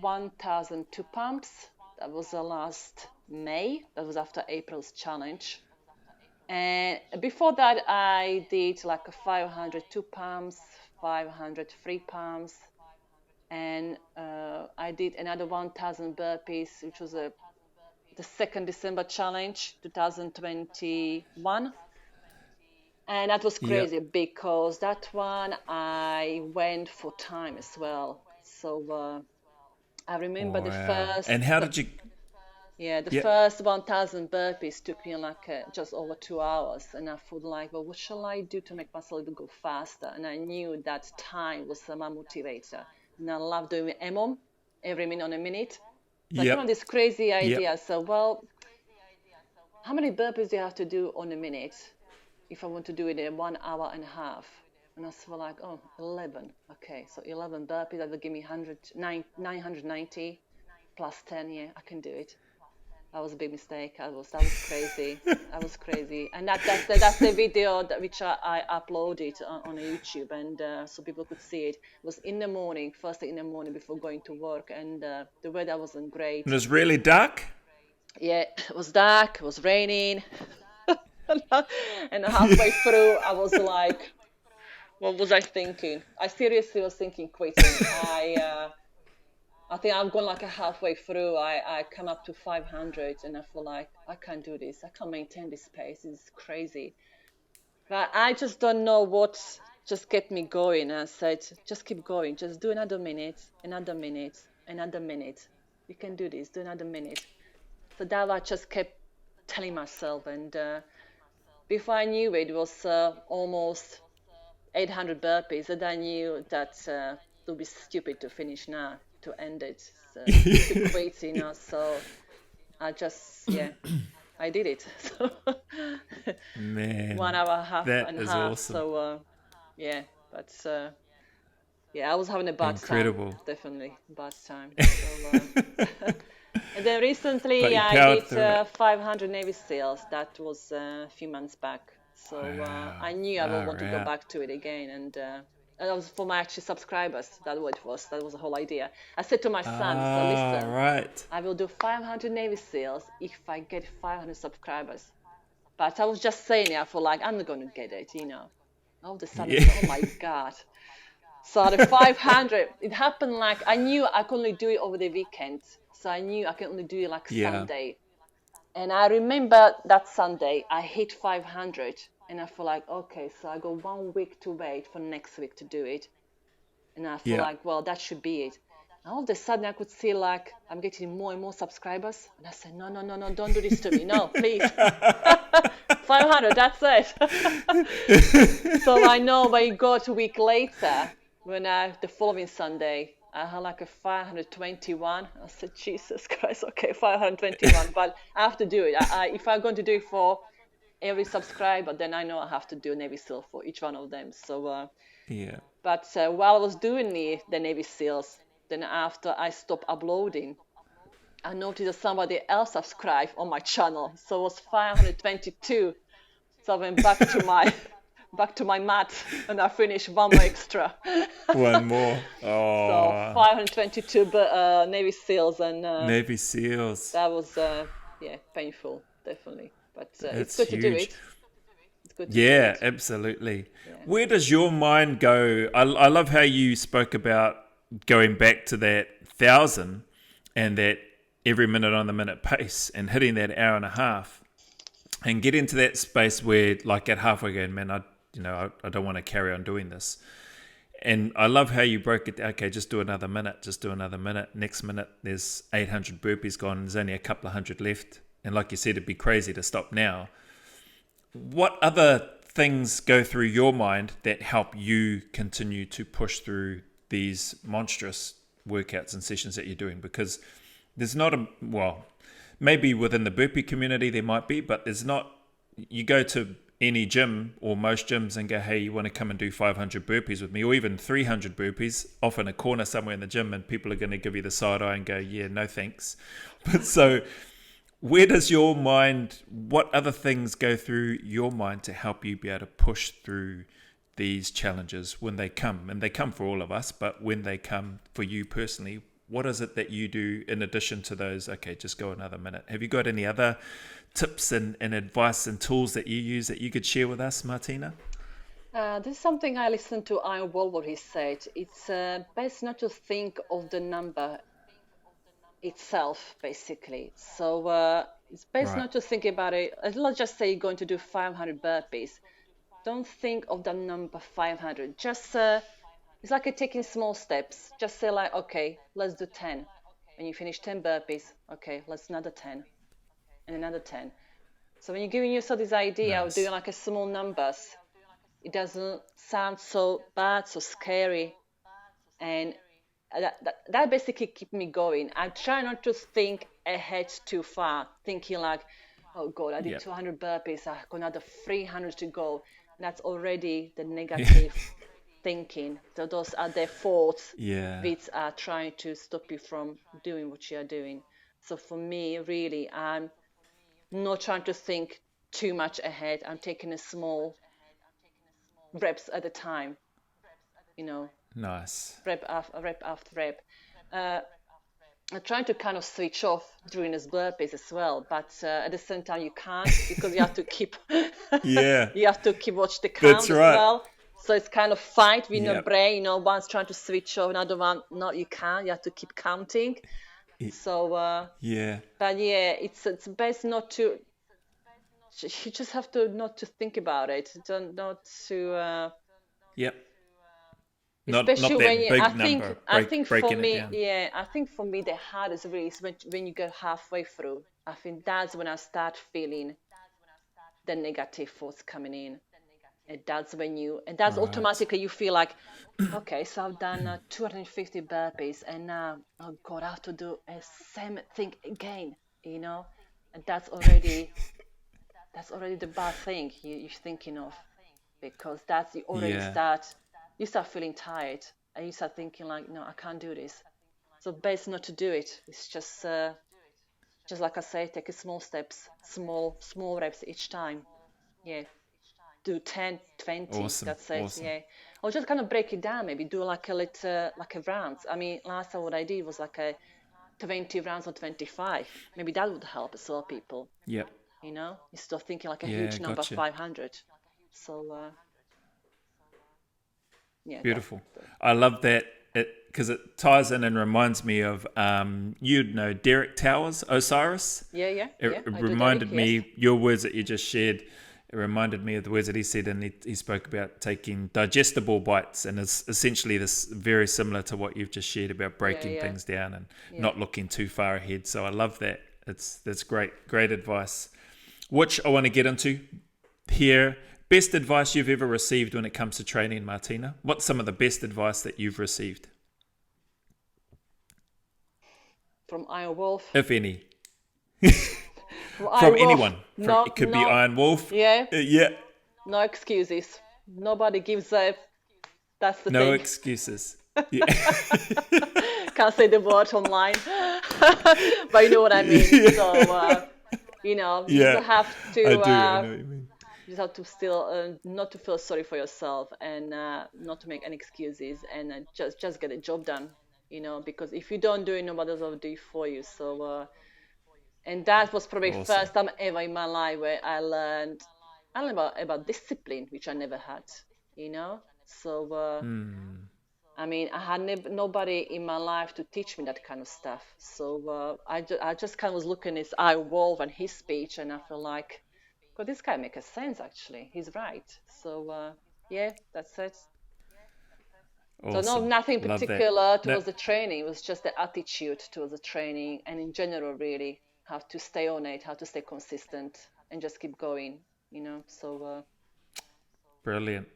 1,002 pumps. That was the last May. That was after April's challenge. And before that, I did like a 502 pumps, 503 pumps, and I did another 1,000 burpees, which was the second December challenge, 2021. And that was Yep. crazy because that one I went for time as well. So I remember Wow. And how did you? the Yep. first 1,000 burpees took me like just over 2 hours, and I thought like, well, what shall I do to make myself go faster? And I knew that time was my motivator, and I love doing EMOM every minute on a minute. So I came on Yep. this crazy Yep. idea. So, well, how many burpees do you have to do on a minute if I want to do it in 1 hour and a half? And I was like, oh, 11. Okay, so 11 burpees, that will give me 990 plus 10. Yeah, I can do it. That was a big mistake. That was crazy. That was crazy. And that's the video which I uploaded on YouTube, and so people could see it. It was in the morning, first thing in the morning before going to work, and the weather wasn't It great. was really dark. Yeah, it was dark. It was raining, and halfway through, I was like, "What was I thinking?" I seriously was thinking quitting. I think I've gone like a halfway through. I come up to 500 and I feel like I can't do this. I can't maintain this pace. It's crazy. But I just don't know what just kept me going. I said, just keep going. Just do another minute, another minute, another minute. You can do this. Do another minute. So that I just kept telling myself. And before I knew it, it was almost 800 burpees. And I knew that it would be stupid to finish now, to end it, to quit, So I just, yeah, I did it. So Man, 1 hour, half that and is half. awesome. So, yeah, but Yeah, I was having a bad time, Incredible. definitely bad time. So, and then But recently you I powered did through it. 500 Navy SEALs. That was a few months back. So Wow. I knew I will want Far to go out. back to it again. And that was for my actual subscribers. That's what it was. That was the whole idea. I said to my son, so Ah, listen, right. I will do 500 Navy SEALs if I get 500 subscribers. But I was just saying it. I feel like I'm not going to get it, you know. All of a sudden, I Yeah. said, oh my God. So the 500, it happened like I knew I could only do it over the weekend. So I knew I can only do it like Yeah. Sunday. And I remember that Sunday I hit 500 and I feel like, okay, so I got 1 week to wait for next week to do it. And I feel Yeah. like, well, that should be it. And all of a sudden I could see like I'm getting more and more subscribers. And I said, no, no, no, no, don't do this to me. No, please. 500, that's it. So I know when you got a week later, the following Sunday, I had like a 521. I said, Jesus Christ, okay, 521. But I have to do it. If I'm going to do it for every subscriber, then I know I have to do Navy SEAL for each one of them. So, Yeah. but while I was doing the Navy SEALs, then after I stopped uploading, I noticed that somebody else subscribed on my channel. So it was 522. So I went back to my mat and I finished one more extra. One more. So Oh, 522 Navy SEALs and Navy SEALs. that was yeah, painful, definitely. But it's That's good to do huge. it. It's good to do Yeah, it. absolutely. Yeah. Where does your mind go? I love how you spoke about going back to that 1,000 and that every minute on the minute pace and hitting that hour and a half and get into that space where, like, at halfway going, man, I don't want to carry on doing this. And I love how you broke it. Okay, just do another minute. Just do another minute. Next minute, there's 800 burpees gone. There's only a couple of hundred left. And like you said, it'd be crazy to stop now. What other things go through your mind that help you continue to push through these monstrous workouts and sessions that you're doing? Because there's not maybe within the burpee community there might be, but there's not. You go to any gym or most gyms and go, hey, you want to come and do 500 burpees with me, or even 300 burpees off in a corner somewhere in the gym, and people are going to give you the side eye and go, yeah, no thanks. But so where does your mind, what other things go through your mind to help you be able to push through these challenges when they come? And they come for all of us, but when they come for you personally, what is it that you do in addition to those, okay, just go another minute? Have you got any other tips and advice and tools that you use that you could share with us, Martina? This is something I listened to Iron Wolf. He said it's best not to think of the number itself, basically. So it's best Right. not to think about it. Let's just say you're going to do 500 burpees. Don't think of the number 500. Just it's like taking small steps. Just say like, okay, let's do 10. When you finish 10 burpees, okay, let's another 10 and another 10. So when you're giving yourself this idea of doing Nice. like a small numbers, it doesn't sound so bad, so scary, and that basically keep me going. I try not to think ahead too far, thinking like, oh God, I did Yep. 200 burpees, I've got another 300 to go. That's already the Yeah. negative thinking. So those are the thoughts Yeah. which are trying to stop you from doing what you are doing. So for me, really, I'm not trying to think too much ahead. I'm taking a small reps at a time, you know, Nice. rep after rep. Uh, I'm trying to kind of switch off during his burpees as well, but at the same time you can't because you have to keep Yeah. you have to keep watch the That's count as right. well. So it's kind of fight with your Yep. brain. You know, one's trying to switch off, another one no, you can't. You have to keep counting. Y- So, Yeah. but yeah, it's best not to. You just have to not to think about it. Don't not to. Yep. Not Especially when that you, big number. I think for Breaking it me, down. yeah, I think for me the hardest really is when you get halfway through. I think that's when I start feeling the negative thoughts coming in, and that's Right. automatically you feel like, okay, so I've done 250 burpees, and now, oh God, I have to do a same thing again, you know, and that's already the bad thing you're thinking of, because that's you already Yeah. start you start feeling tired. and you start thinking like, no, I can't do this. So best not to do it. It's just like I say, take a small steps, small reps each time. Yeah, do 10, 20. Awesome. That's it. Awesome. Yeah, or just kind of break it down. Maybe do like a little like a rounds. I mean, last time what I did was like a 20 rounds or 25. Maybe that would help as well, people. Yep. Instead of thinking like a Yeah, huge number, gotcha. 500. So yeah, that. Beautiful. I love that because it ties in and reminds me of, Derek Towers, Osiris. Yeah, yeah, It, yeah. it I do Derek. reminded Yes. me, your words that you just shared, it reminded me of the words that he said, and he spoke about taking digestible bites, and it's essentially this very similar to what you've just shared about Yeah, breaking yeah, things down and yeah. not looking too far ahead. So I love that. That's great advice, which I want to get into here. Best advice you've ever received when it comes to training, Martina? What's some of the best advice that you've received, From Iron Wolf. if any? From From Iron Wolf. anyone. No, It could be no. Iron Wolf. Yeah, Yeah. no excuses. Nobody gives up. That's the No thing. excuses. Yeah. Can't say the word online, but you know what I mean. Yeah. So you Yeah. just have to. I do. I know what you mean. You just have to still not to feel sorry for yourself and not to make any excuses and just get the job done. Because if you don't do it, nobody else will do it for you. So and that was probably Awesome. first time ever in my life where I learned about discipline, which I never had. So I mean, I had nobody in my life to teach me that kind of stuff. So I just kind of was looking at I Wolf and his speech, and I feel like, God, this guy makes sense actually. He's right. So yeah, that's it. So no, Awesome. nothing Love that. particular No, towards the training. It was just the attitude towards the training, and in general, really, how to stay on it, how to stay consistent, and just keep going. So brilliant.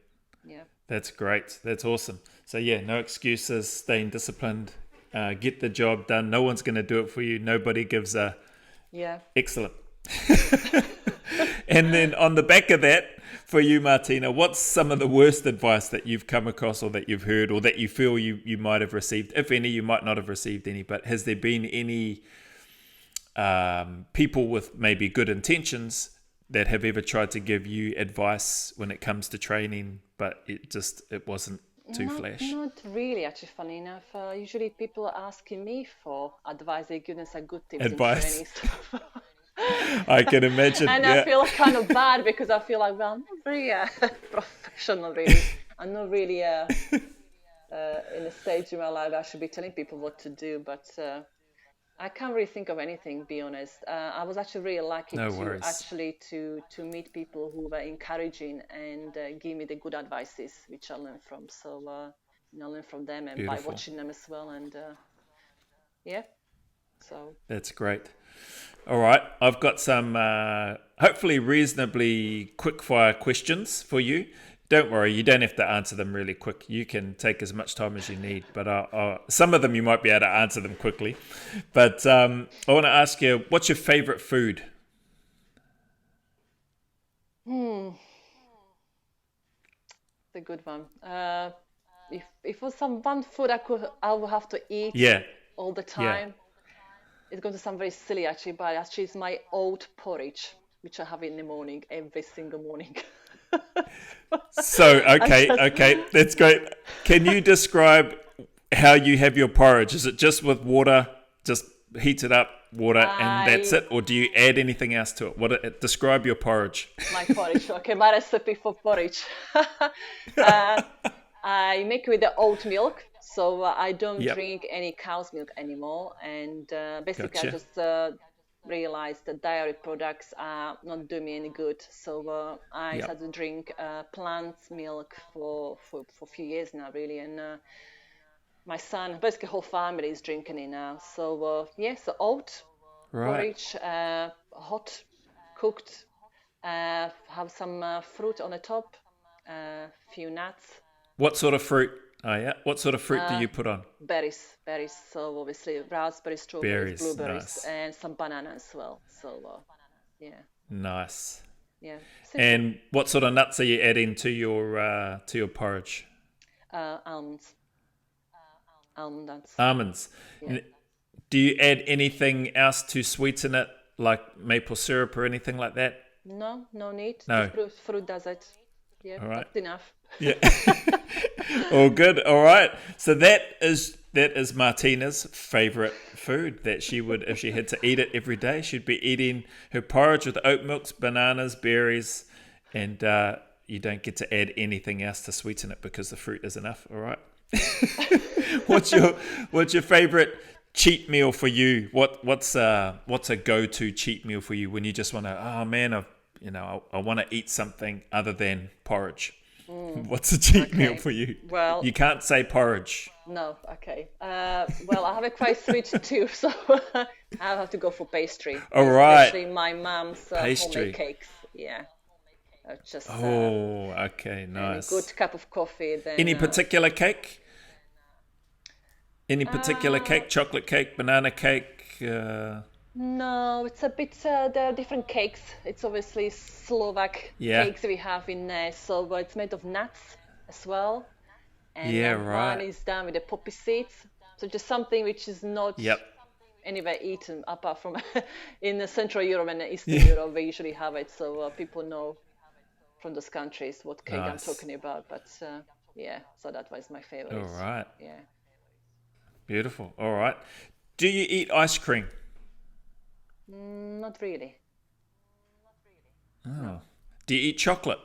yeah, That's great. That's awesome. So yeah, no excuses. Staying disciplined. Get the job done. No one's going to do it for you. Nobody gives a. yeah. Excellent. And then on the back of that, for you, Martina, what's some of the worst advice that you've come across or that you've heard or that you feel you might have received? If any, you might not have received any, but has there been any people with maybe good intentions that have ever tried to give you advice when it comes to training, but it wasn't too Not, flash? not really, actually, funny enough. Usually people are asking me for advice. They give us a good tips in Advice. training stuff. I can imagine. And I Yeah. feel kind of bad because I feel like, well, I'm not very professional, really. I'm not really in a stage in my life I should be telling people what to do, but I can't really think of anything, be honest. I was actually really lucky No to worries. actually to meet people who were encouraging and give me the good advices, which I learned from. So I learned from them and by Beautiful. watching them as well. And yeah, so That's great. All right. I've got some hopefully reasonably quick fire questions for you. Don't worry, you don't have to answer them really quick. You can take as much time as you need, but some of them you might be able to answer them quickly. But I want to ask you, what's your favorite food? it's a good one. If it was some one food I would have to eat Yeah, all the yeah. time, it's going to sound very silly actually, but actually it's my oat porridge, which I have in the morning, every single morning. So, I just, okay, that's great. Can you describe how you have your porridge? Is it just with water, just heated up water, and that's I it, or do you add anything else to it? Describe your porridge. my porridge. Okay, my recipe for porridge. uh, I make with the oat milk, so I don't Yep, drink any cow's milk anymore. And basically, I gotcha. just realized that dairy products are not doing me any good. So I Yep, started to drink plant milk for a few years now, really. And my son, basically, whole family is drinking it now. So yeah, so oat right. porridge, hot, cooked. Have some fruit on the top, few nuts, What sort of fruit? Oh yeah. What sort of fruit do uh, you put on? berries. So obviously raspberries, strawberries, Berries. blueberries, Nice. and some banana as well. So yeah, Nice. yeah, simple. And what sort of nuts are you adding to your porridge? Almonds. almond nuts. Almonds. Yeah. Do you add anything else to sweeten it, like maple syrup or anything like that? No, no need. The No. fruit does it. Yeah, All right. that's enough. Yeah. All good. All right. So that is Martina's favorite food that she would, if she had to eat it every day, she'd be eating her porridge with oat milks, bananas, berries, and you don't get to add anything else to sweeten it because the fruit is enough. All right. What's your favorite cheat meal for you? What's a go-to cheat meal for you when you just want to? Oh man, I want to eat something other than porridge. What's a cheat meal for you? Well, you can't say porridge. no, okay. Well, I have a quite sweet tooth, so I have to go for pastry. All right. Especially my mom's homemade cakes. Yeah. Just okay, nice. And a good cup of coffee. Then any particular cake? Any particular cake? Chocolate cake, banana cake? No, it's a bit. There are different cakes. It's obviously Slovak cakes we have in there, so it's made of nuts as well. And one is done with the poppy seeds. So just something which is not anywhere eaten apart from in Central Europe and Eastern Europe. We usually have it, so people know from those countries what cake I'm talking about. But so that was my favorite. All right. Yeah. Beautiful. All right. Do you eat ice cream? Not really. Oh. No. Do you eat chocolate?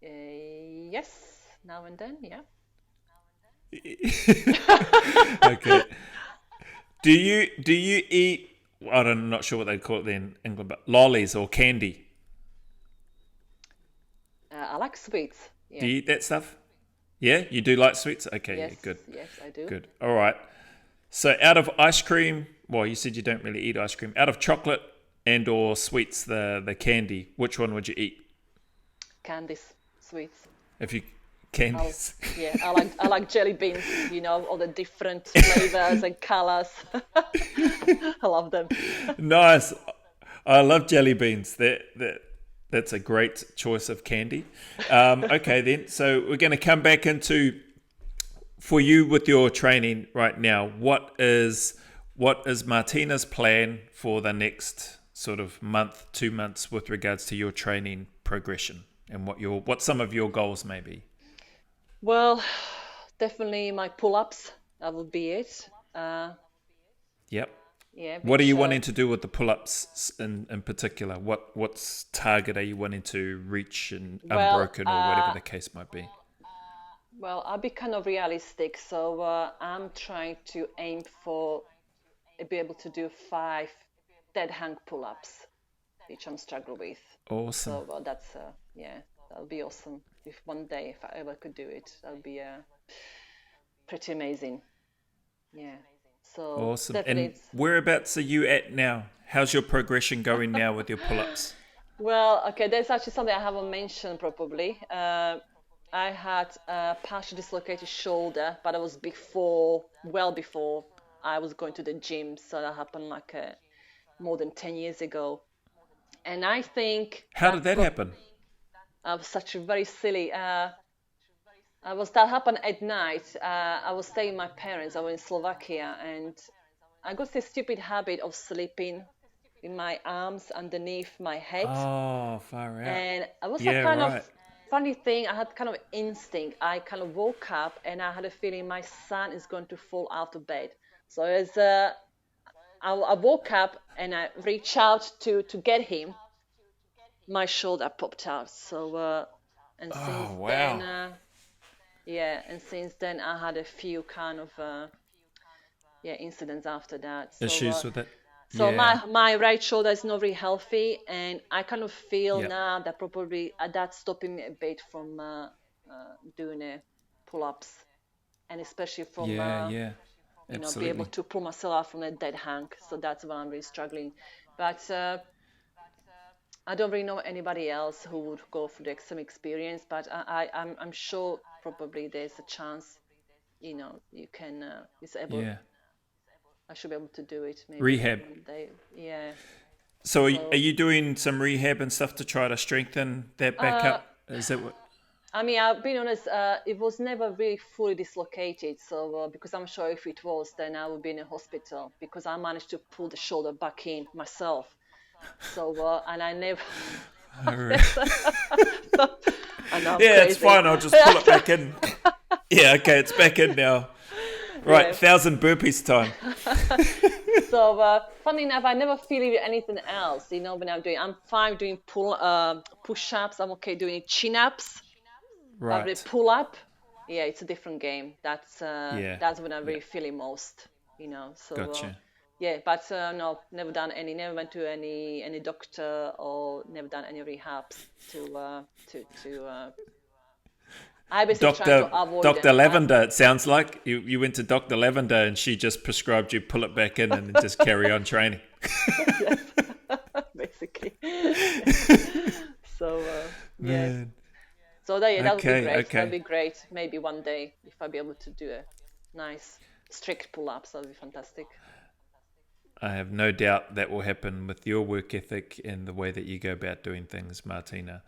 Yes, now and then, yeah. Okay. Do you eat? I'm not sure what they call it in England, but lollies or candy. I like sweets. Yeah. Do you eat that stuff? Yeah, you do like sweets? Okay, yes, yeah, good. Yes, I do. Good. All right. So out of ice cream, well, you said you don't really eat ice cream. Out of chocolate and or sweets, the candy, which one would you eat? Candies, sweets. If you candies. I like jelly beans, all the different flavors and colors. I love them. Nice. I love jelly beans. That's a great choice of candy. Okay, then. So we're going to come back into, for you with your training right now, what is Martina's plan for the next sort of month, 2 months with regards to your training progression and what some of your goals may be? Well, definitely my pull-ups. That would be it. Yep. Yeah. What are you wanting to do with the pull-ups in particular? What's target are you wanting to reach in unbroken or whatever the case might be? Well, I'll be kind of realistic. So I'm trying to aim for be able to do 5 dead hang pull-ups, which I'm struggling with. Awesome. So that's that'll be awesome. If one day, if I ever could do it, that'll be pretty amazing. Yeah. So awesome. And whereabouts are you at now? How's your progression going now with your pull-ups? Well, okay, there's actually something I haven't mentioned probably. I had a partially dislocated shoulder, but it was well before I was going to the gym. So that happened like more than 10 years ago. And I think... How did that happen? I was such a very silly... that happened at night. I was staying with my parents. I was in Slovakia, and I got this stupid habit of sleeping with my arms underneath my head. Oh, far out. And I was of funny thing. I had kind of instinct. I kind of woke up and I had a feeling my son is going to fall out of bed. So as I woke up and I reached out to get him, my shoulder popped out. So and since then. And since then I had a few kind of incidents after that. So, issues with it. So my right shoulder is not very healthy, and I kind of feel now that probably that's stopping me a bit from doing pull-ups, and especially from be able to pull myself out from a dead hang. So that's why I'm really struggling. But I don't really know anybody else who would go through the same experience, but I'm sure probably there's a chance, you can is able. Yeah. I should be able to do it. Maybe rehab. Yeah. So are you doing some rehab and stuff to try to strengthen that back up? Is that what? I mean, I'll be honest, it was never really fully dislocated. So, because I'm sure if it was, then I would be in a hospital because I managed to pull the shoulder back in myself. So, and I never, so, I know I'm Yeah, it's crazy. fine. I'll just pull it back in. Yeah, okay, it's back in now. Right, Yeah. 1,000 burpees time. So, funny enough, I never feel anything else, when I'm fine doing push-ups. I'm okay doing chin-ups. But with Right. pull-up, yeah, it's a different game. Yeah. That's when I Yeah. really feel it most. So, Gotcha. yeah, but no, never went to any doctor or never done any rehabs to. I basically trying to avoid Dr. them. Lavender, it sounds like. You went to Dr. Lavender and she just prescribed you pull it back in and then just carry on training. Yes, basically. So, yeah. Man. So that would be Okay, great. That would okay. be great. Maybe one day if I'd be able to do a nice strict pull-ups, that would be fantastic. I have no doubt that will happen with your work ethic and the way that you go about doing things, Martina.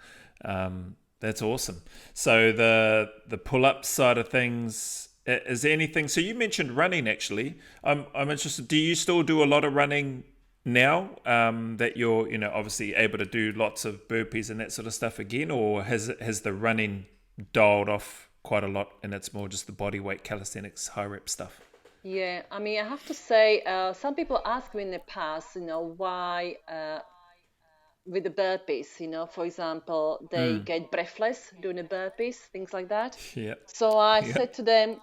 That's awesome. So the pull-up side of things, is there anything? So you mentioned running. Actually, I'm interested. Do you still do a lot of running now? That you're obviously able to do lots of burpees and that sort of stuff again, or has the running dialed off quite a lot and it's more just the body weight calisthenics high rep stuff? Yeah, I mean, I have to say, some people ask me in the past, why with the burpees, for example, they Mm. get breathless doing the burpees, things like that. Yeah. So I Yeah. said to them,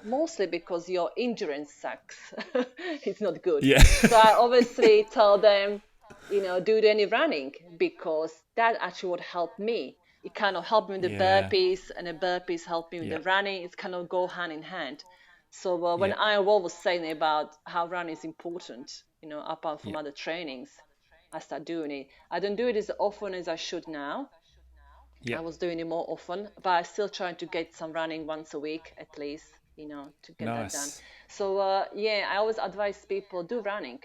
mostly because your endurance sucks. It's not good. Yeah. So I obviously tell them, do any running because that actually would help me. It kind of helped me with the Yeah. burpees, and the burpees help me with Yeah. the running. It's kind of go hand in hand. So when Yeah. I was saying about how running is important, apart from Yeah. other trainings, I start doing it. I don't do it as often as I should now. Yeah. I was doing it more often, but I still trying to get some running once a week at least, to get that done. Nice. So yeah, I always advise people do running.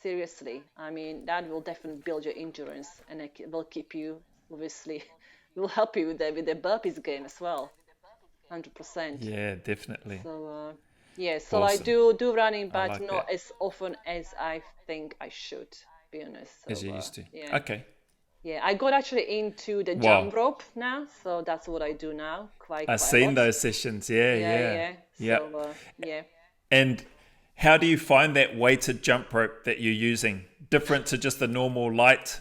Seriously, I mean that will definitely build your endurance, and it will keep you obviously will help you with the burpees game as well, 100%. Yeah, definitely. So yeah, so I Awesome. do running, I but like not that. as often as I think I should, be honest. As So you used to. yeah. Okay. Yeah, I got actually into the Wow. jump rope now, so that's what I do now, I've quite a seen lot. those sessions. Yeah, Yeah, yeah. yeah. So Yep. yeah. And how do you find that weighted jump rope that you're using? Different to just the normal light,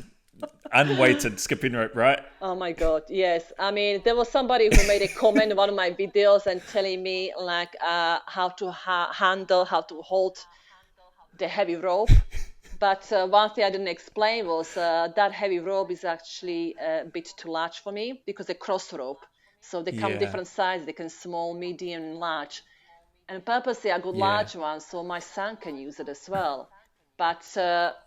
unweighted skipping rope, right? Oh my God, yes. I mean, there was somebody who made a comment in one of my videos and telling me like how to handle, how to hold the heavy rope. But one thing I didn't explain was that heavy rope is actually a bit too large for me because they're cross rope. So they come Yeah. different sizes. They can small, medium, and large. And purposely I got Yeah. large ones so my son can use it as well. But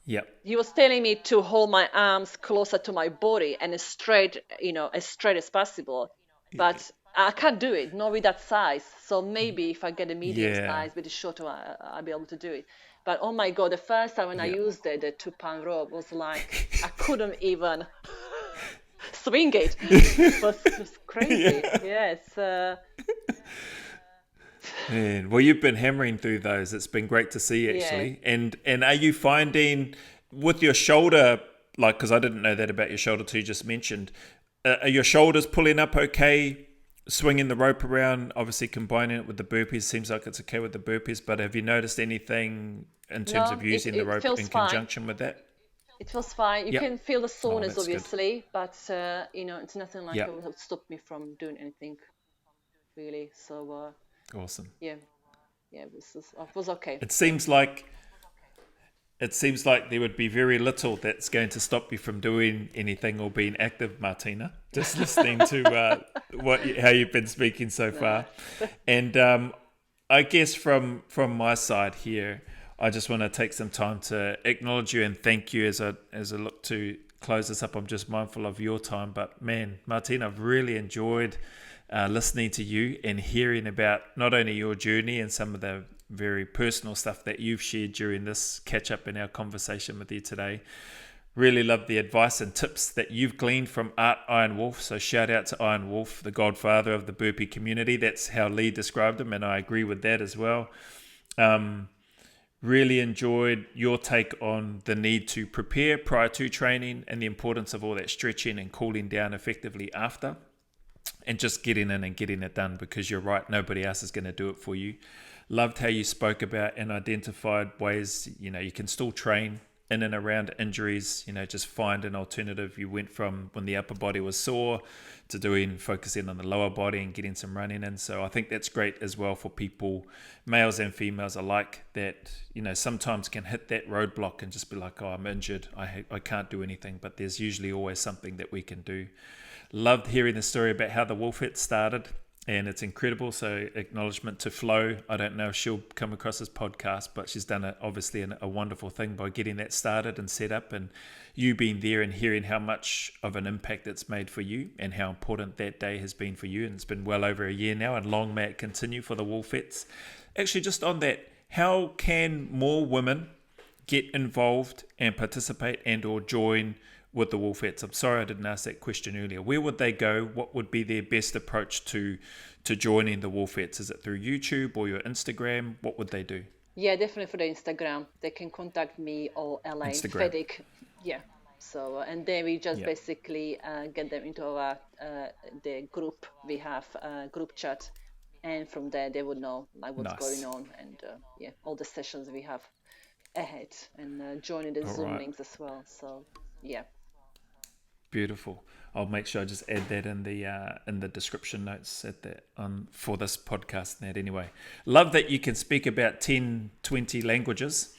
Yep. he was telling me to hold my arms closer to my body and as straight as possible. But I can't do it, not with that size. So maybe if I get a medium Yeah. size with a shorter one, I'll be able to do it. But oh my God, the first time when I Yep. used it, the 2 pound rope was like, I couldn't even swing it. It was just crazy. Yeah. Yes. Man, well, you've been hammering through those. It's been great to see, Yeah. actually. And are you finding with your shoulder, like, because I didn't know that about your shoulder too, you just mentioned, are your shoulders pulling up okay? Swinging the rope around, obviously combining it with the burpees, seems like it's okay with the burpees, but have you noticed anything in terms No, of it, using the it rope feels in fine. conjunction with that? It was fine. You Yep. can feel the Oh, soreness, that's good. obviously, but it's nothing like it Yep. would stop me from doing anything really. So Awesome. yeah, yeah, it was okay. It Yeah. seems like it seems like there would be very little that's going to stop you from doing anything or being active, Martina. Just listening to how you've been speaking so No. far, and I guess from my side here, I just want to take some time to acknowledge you and thank you as I look to close this up. I'm just mindful of your time, but man, Martina, I've really enjoyed listening to you and hearing about not only your journey and some of the very personal stuff that you've shared during this catch up in our conversation with you today. Really love the advice and tips that you've gleaned from Art Iron Wolf. So shout out to Iron Wolf, the godfather of the burpee community. That's how Lee described him, and I agree with that as well. Really enjoyed your take on the need to prepare prior to training and the importance of all that stretching and cooling down effectively after, and just getting in and getting it done, because you're right, nobody else is going to do it for you. Loved how you spoke about and identified ways, you can still train in and around injuries, just find an alternative. You went from when the upper body was sore to focusing on the lower body and getting some running in. So I think that's great as well for people, males and females alike, that, sometimes can hit that roadblock and just be like, oh, I'm injured. I can't do anything, but there's usually always something that we can do. Loved hearing the story about how the wolfettes started, and it's incredible. So acknowledgement to Flo. I don't know if she'll come across this podcast, but she's done obviously a wonderful thing by getting that started and set up, and you being there and hearing how much of an impact it's made for you and how important that day has been for you. And it's been well over a year now, and long may it continue for the wolfettes. Actually, just on that, how can more women get involved and participate and or join with the wolfettes? I'm sorry I didn't ask that question earlier. Where would they go? What would be their best approach to joining the wolfettes? Is it through YouTube or your Instagram? What would they do? Yeah, definitely for the Instagram. They can contact me or Elaine Instagram. Fedic. Yeah. So, and then we just basically get them into our the group. We have a group chat, and from there they would know what's going on, and all the sessions we have ahead, and joining the Zoom links as well. So yeah. Beautiful. I'll make sure I just add that in the description notes for this podcast. And that anyway, love that you can speak about 10, 20 languages,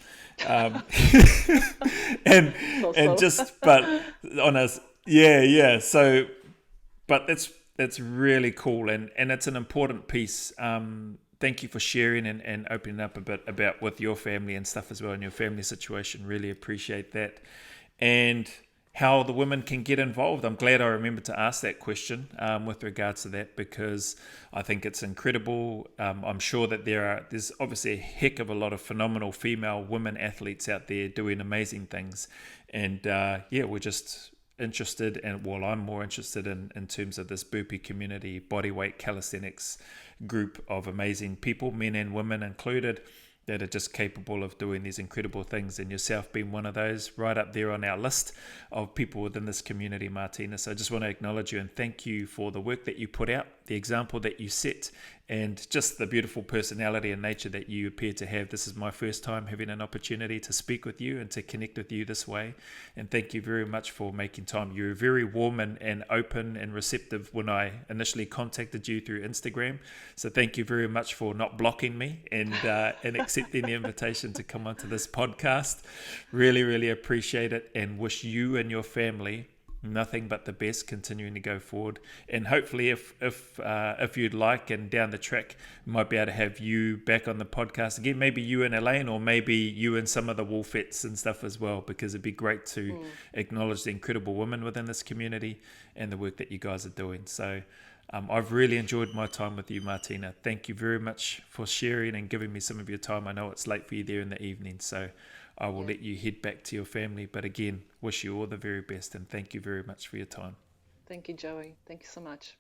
and just but on us, yeah. So, but that's really cool, and it's an important piece. Thank you for sharing and opening up a bit about with your family and stuff as well, and your family situation. Really appreciate that, and how the women can get involved. I'm glad I remembered to ask that question with regards to that, because I think it's incredible. I'm sure that there's obviously a heck of a lot of phenomenal female women athletes out there doing amazing things. And we're just interested, and I'm more interested in terms of this burpee community, bodyweight calisthenics group of amazing people, men and women included, that are just capable of doing these incredible things, and yourself being one of those, right up there on our list of people within this community, Martina. So I just want to acknowledge you and thank you for the work that you put out, the example that you set, and just the beautiful personality and nature that you appear to have. This is my first time having an opportunity to speak with you and to connect with you this way, and thank you very much for making time. You were very warm and open and receptive when I initially contacted you through Instagram, so thank you very much for not blocking me and accepting the invitation to come onto this podcast. Really, really appreciate it, and wish you and your family nothing but the best continuing to go forward. And hopefully if you'd like, and down the track, we might be able to have you back on the podcast again, maybe you and Elaine, or maybe you and some of the wolfettes and stuff as well, because it'd be great to acknowledge the incredible women within this community and the work that you guys are doing. So I've really enjoyed my time with you, Martina. Thank you very much for sharing and giving me some of your time. I know it's late for you there in the evening, so I will let you head back to your family. But again, wish you all the very best, and thank you very much for your time. Thank you, Joey. Thank you so much.